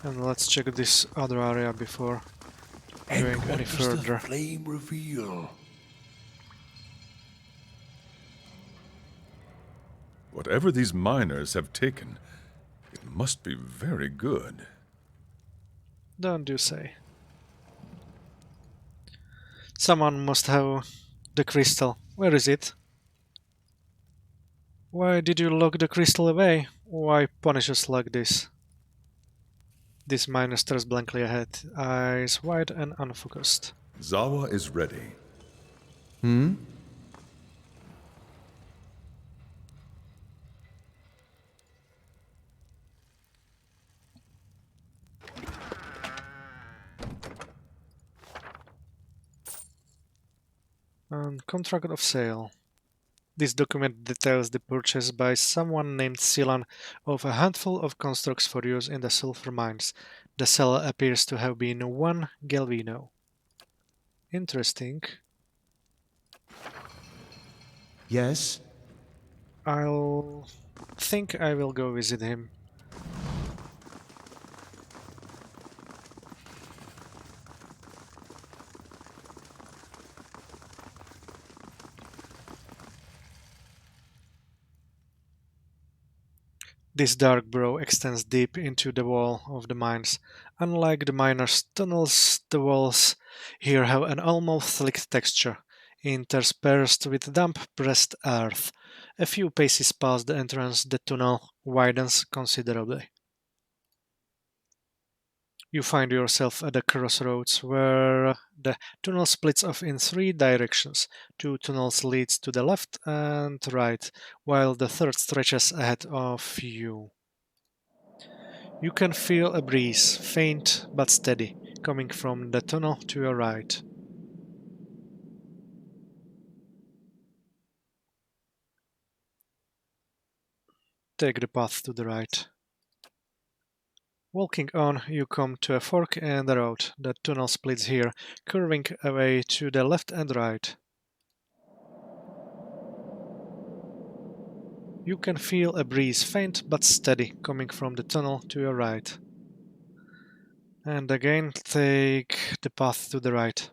And let's check this other area before going any further. Flame reveal? Whatever these miners have taken, it must be very good. Don't you say. Someone must have the crystal. Where is it? Why did you lock the crystal away? Why punish us like this? This miner stares blankly ahead, eyes wide and unfocused. Zawa is ready. Hmm? And contract of sale. This document details the purchase by someone named Silan of a handful of constructs for use in the sulfur mines. The seller appears to have been one Galvino. Interesting. Yes? I'll think I will go visit him. This dark burrow extends deep into the wall of the mines. Unlike the miners' tunnels, the walls here have an almost slick texture, interspersed with damp pressed earth. A few paces past the entrance, the tunnel widens considerably. You find yourself at a crossroads where the tunnel splits off in three directions. Two tunnels lead to the left and right, while the third stretches ahead of you. You can feel a breeze, faint but steady, coming from the tunnel to your right. Take the path to the right. Walking on, you come to a fork in the road. The tunnel splits here, curving away to the left and right. You can feel a breeze, faint but steady, coming from the tunnel to your right. And again, take the path to the right.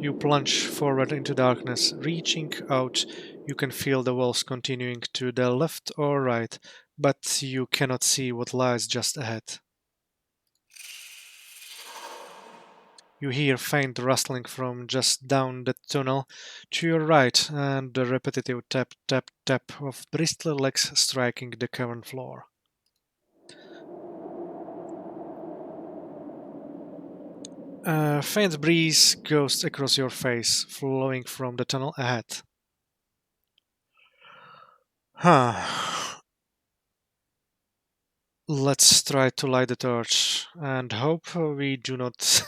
You plunge forward into darkness. Reaching out, you can feel the walls continuing to the left or right, but you cannot see what lies just ahead. You hear faint rustling from just down the tunnel to your right and the repetitive tap, tap, tap of bristly legs striking the cavern floor. A faint breeze goes across your face, flowing from the tunnel ahead. Let's try to light the torch and hope we do not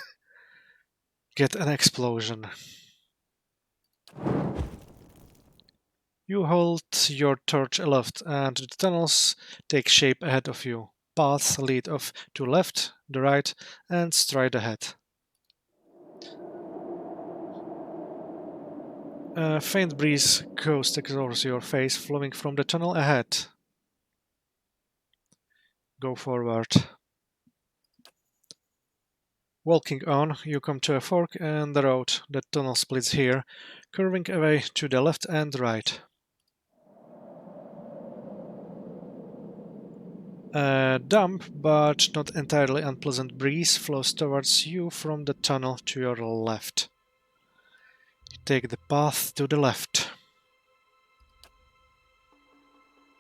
get an explosion. You hold your torch aloft and the tunnels take shape ahead of you. Paths lead off to left, the right, and straight ahead. A faint breeze goes across your face, flowing from the tunnel ahead. Go forward. Walking on, you come to a fork in the road. The tunnel splits here, curving away to the left and right. A damp but not entirely unpleasant breeze flows towards you from the tunnel to your left. Take the path to the left.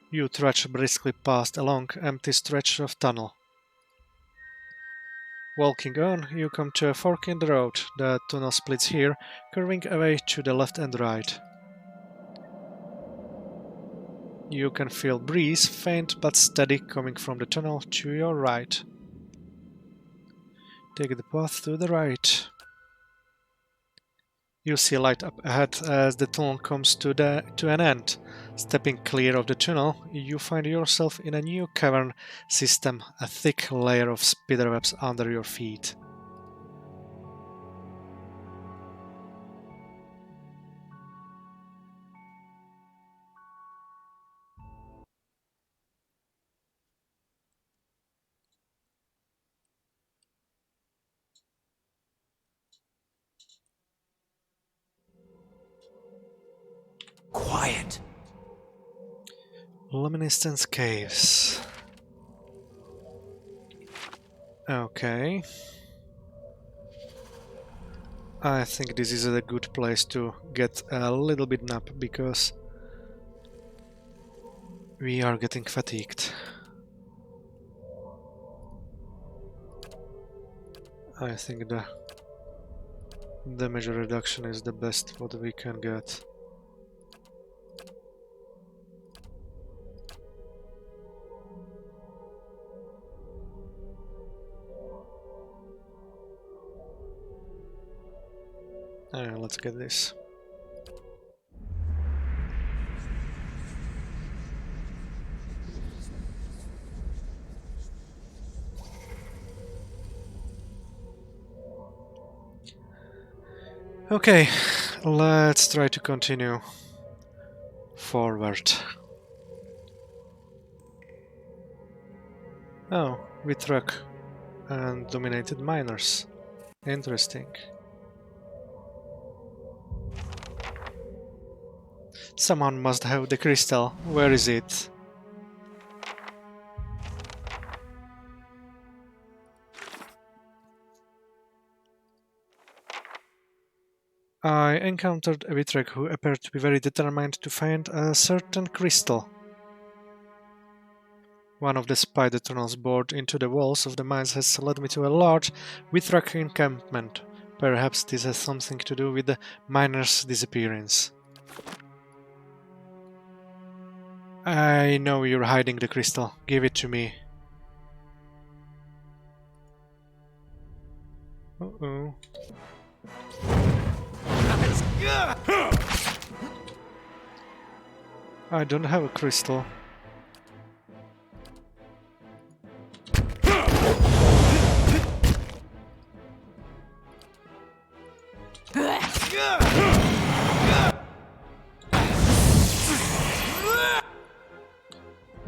You trudge briskly past a long, empty stretch of tunnel. Walking on, you come to a fork in the road. The tunnel splits here, curving away to the left and right. You can feel breeze, faint but steady, coming from the tunnel to your right. Take the path to the right. You see light up ahead as the tunnel comes to an end. Stepping clear of the tunnel, you find yourself in a new cavern system, a thick layer of spiderwebs under your feet. Quiet. Luminescence caves. Okay. I think this is a good place to get a little bit nap because we are getting fatigued. I think the damage reduction is the best what we can get. Let's get this. Okay, let's try to continue forward. Oh, we struck and dominated miners. Interesting. Someone must have the crystal. Where is it? I encountered a Vitrek who appeared to be very determined to find a certain crystal. One of the spider tunnels bored into the walls of the mines has led me to a large Vitrek encampment. Perhaps this has something to do with the miners' disappearance. I know you're hiding the crystal. Give it to me. Uh-oh. I don't have a crystal.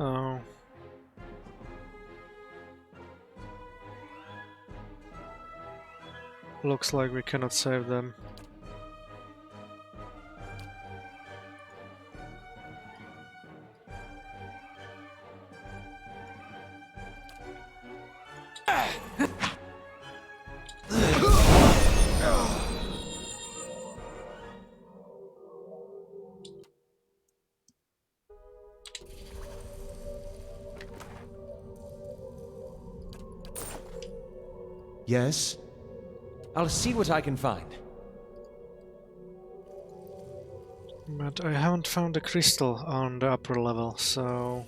Oh. Looks like we cannot save them. Yes? I'll see what I can find. But I haven't found a crystal on the upper level, so...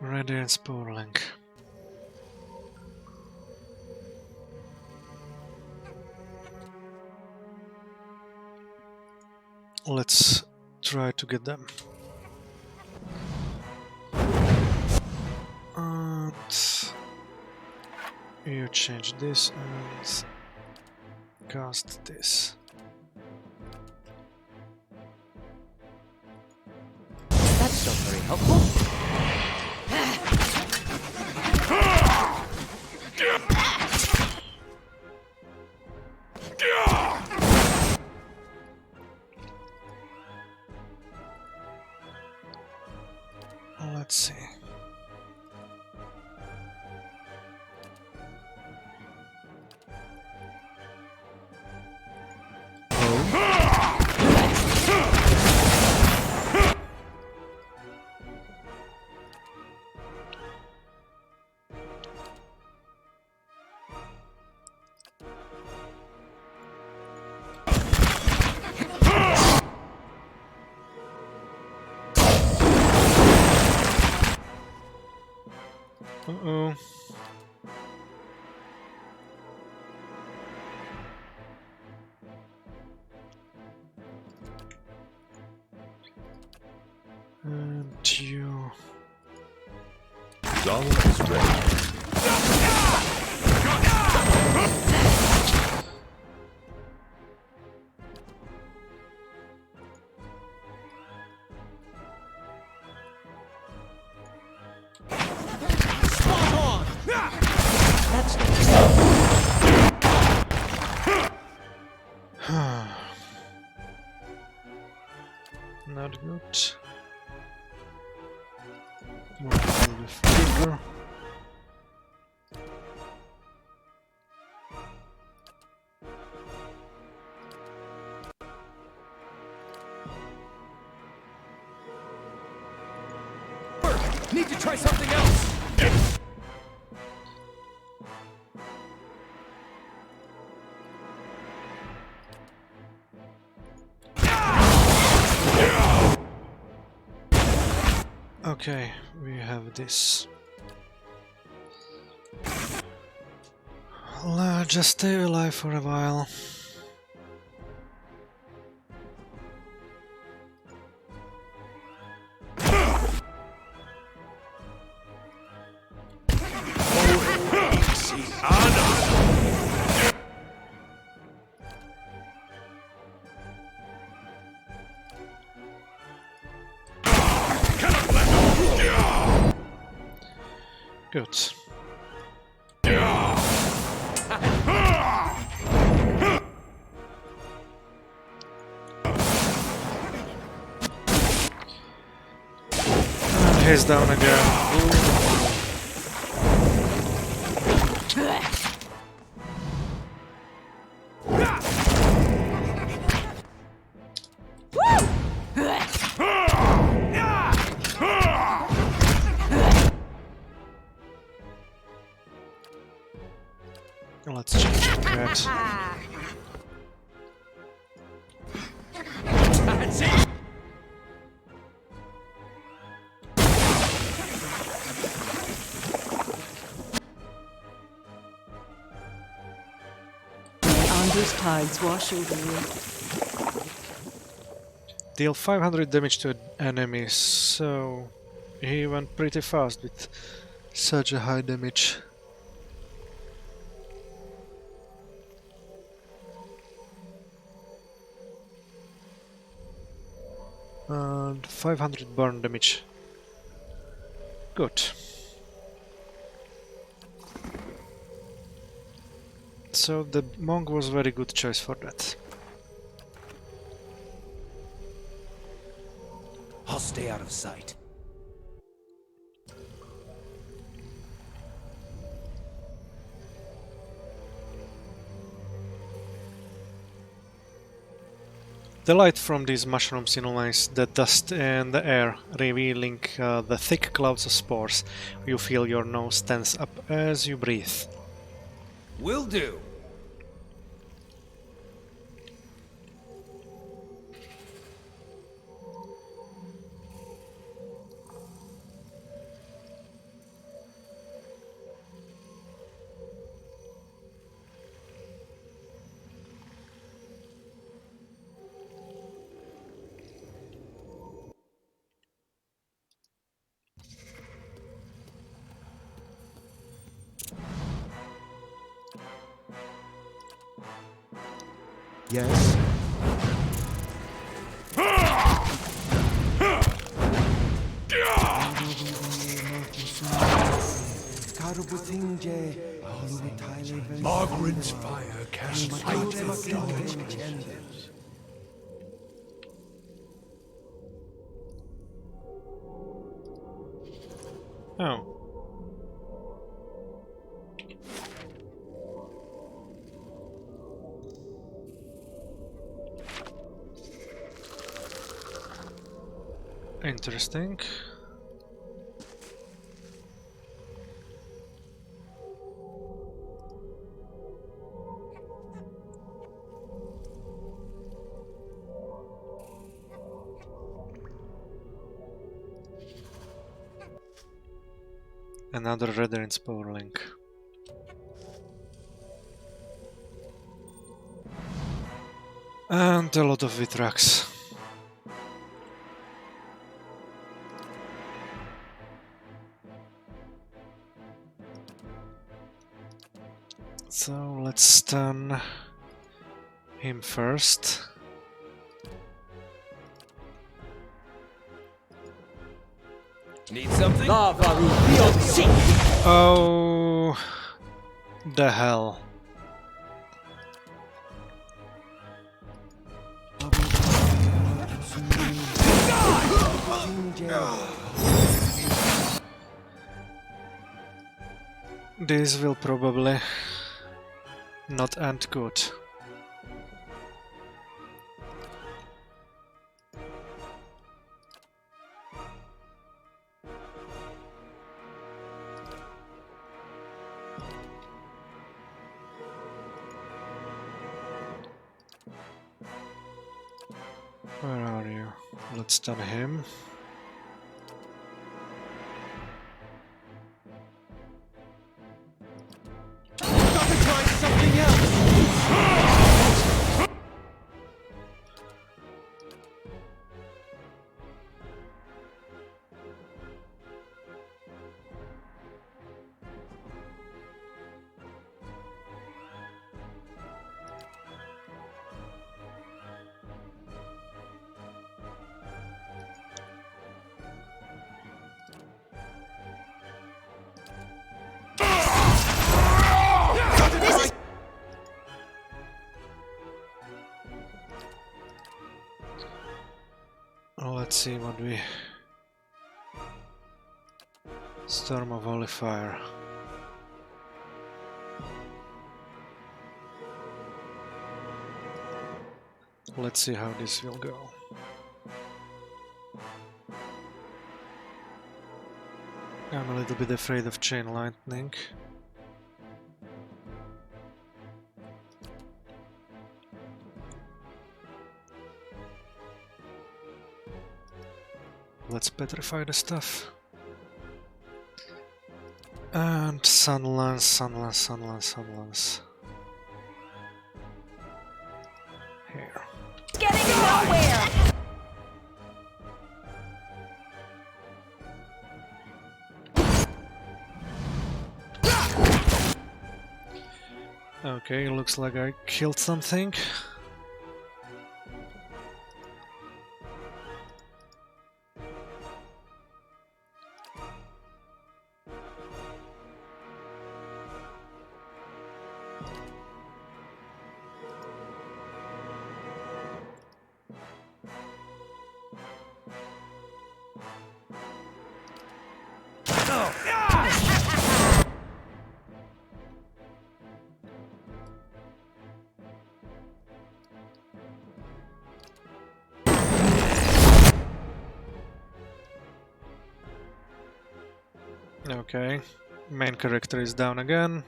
Radiant Spore Link. Let's try to get them. And you change this and cast this. That's not very helpful. Let's see. Uh-oh. And you... Stalwart is ready. That's Not good. More of the finger. Need to try something else! Okay, we have this. Just stay alive for a while. Good. And he's down again. Let's change the cat. Andre's tides wash over you. Deal 500 damage to enemies, so he went pretty fast with such a high damage. And 500 burn damage. Good. So the monk was a very good choice for that. I'll stay out of sight. The light from these mushrooms illumines the dust and the air, revealing the thick clouds of spores. You feel your nose tense up as you breathe. Will do. Yes. Margaret's fire casts light for darkness. Oh. Interesting. Another radar in Power Link. And a lot of Vitrax. So let's stun him first. Need something? Oh, the hell. This will probably not end good. Where are you? Let's stun him. Stop it, Christ! Let's see what we... Storm of Holy Fire. Let's see how this will go. I'm a little bit afraid of Chain Lightning. Let's petrify the stuff. And Sunlance, Sunlance, Sunlance, Sunlance. Here. Getting nowhere! Okay, looks like I killed something. Okay, main character is down again,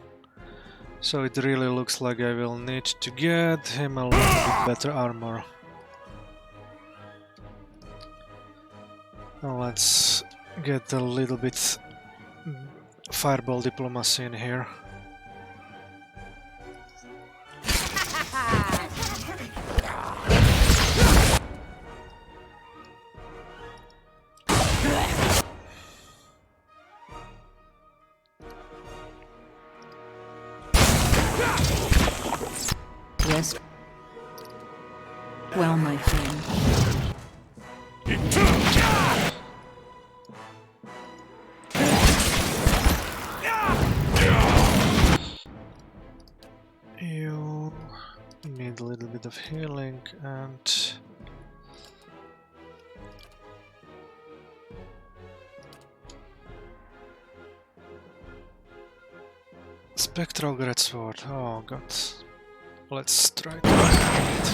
so it really looks like I will need to get him a little bit better armor. Now let's get a little bit fireball diplomacy in here. Rest well, my friend. You need a little bit of healing and... Spectral Greatsword, oh god. Let's try to get it.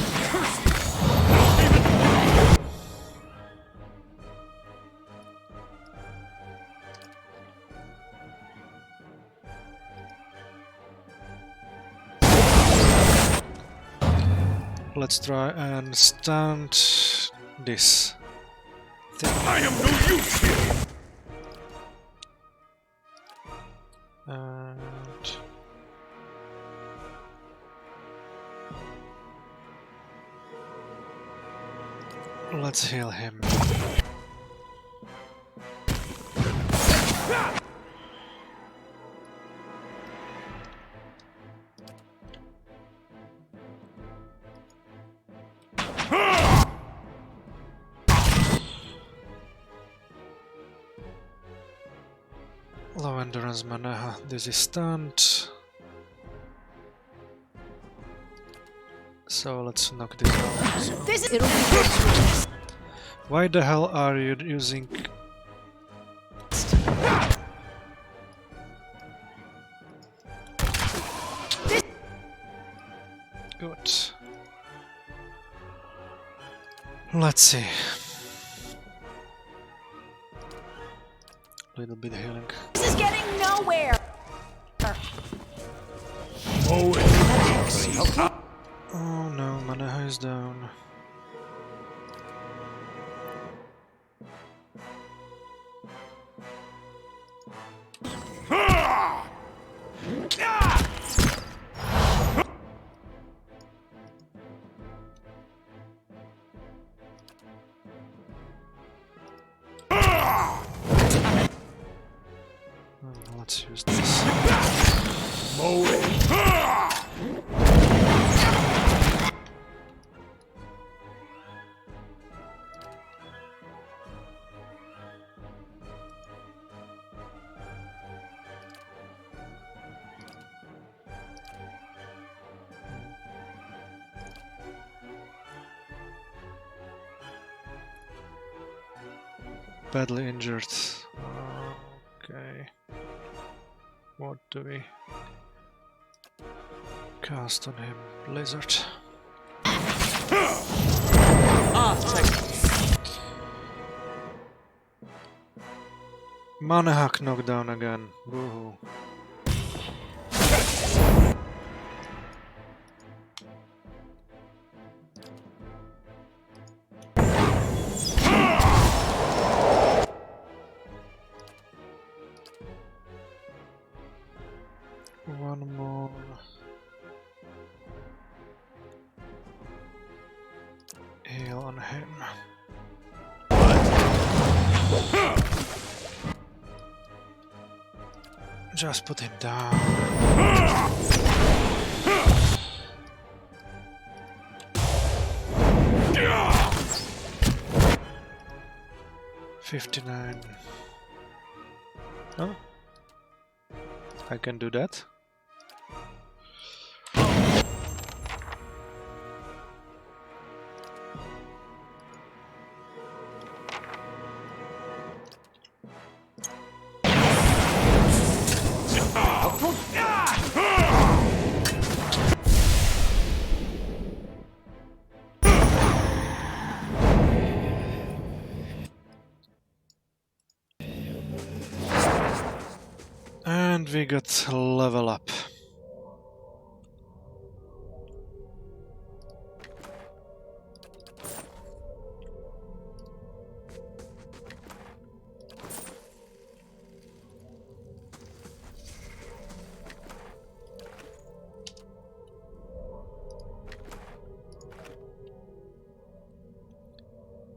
Let's try and stand this thing. I am no use here! And let's heal him. Low endurance mana, this is stunned. So let's knock this out. This is Why the hell are you using... Good. Let's see. Little bit healing. This is getting nowhere. Oh no, mana is down. Let's use this. Badly injured. Okay. What do we cast on him? Blizzard. Mana hack knockdown again. Woohoo. One more. Heal on him. Just put him down. $59. Huh? I can do that. And we got level up.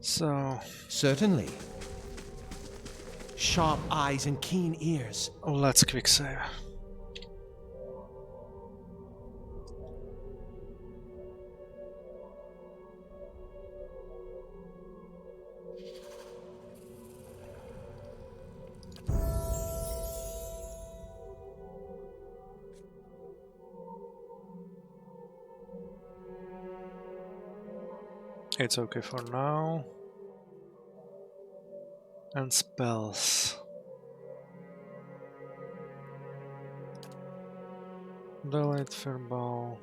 So, Certainly. Sharp eyes and keen ears. let's quick save. It's okay for now. And spells. Delete Fireball.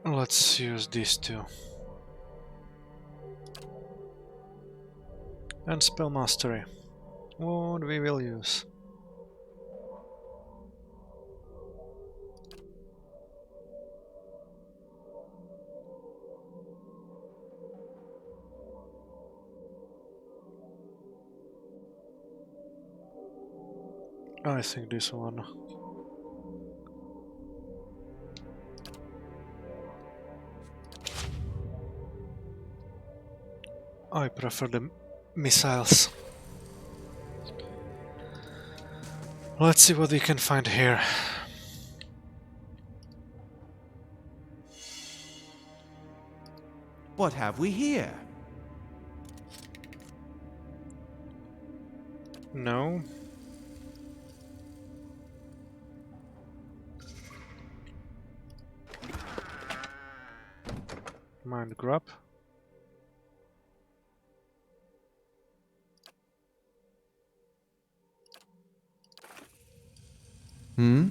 Let's use these two. And Spell Mastery. What we will use. I think this one. I prefer the missiles. Let's see what we can find here. What have we here? No. Mind grab. Hmm?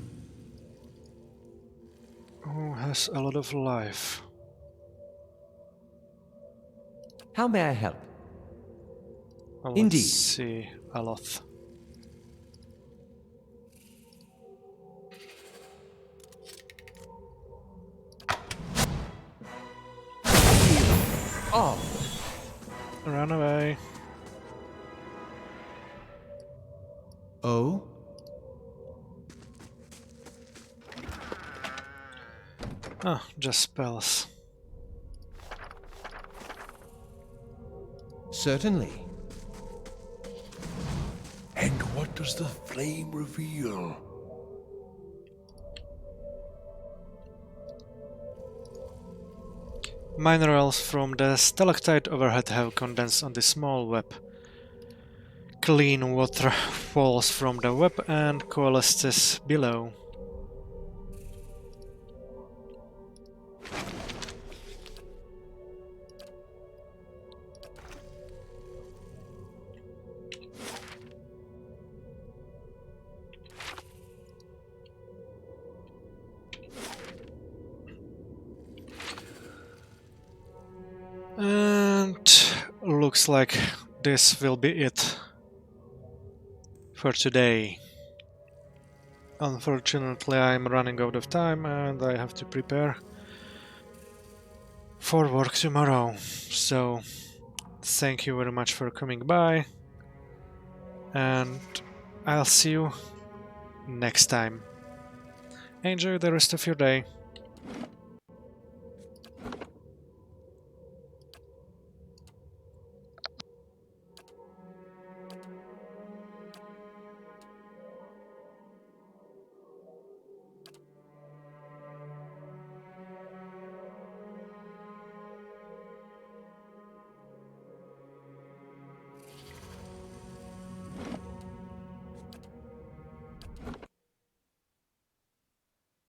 Who has a lot of life? How may I help? Well, Indeed. let's see. Aloth. Oh, Run away. Oh? Ah, just spells. Certainly. And what does the flame reveal? Minerals from the stalactite overhead have condensed on the small web. Clean water falls from the web and coalesces below. And looks like this will be it for today. Unfortunately, I'm running out of time and I have to prepare for work tomorrow. So, thank you very much for coming by, and I'll see you next time. Enjoy the rest of your day.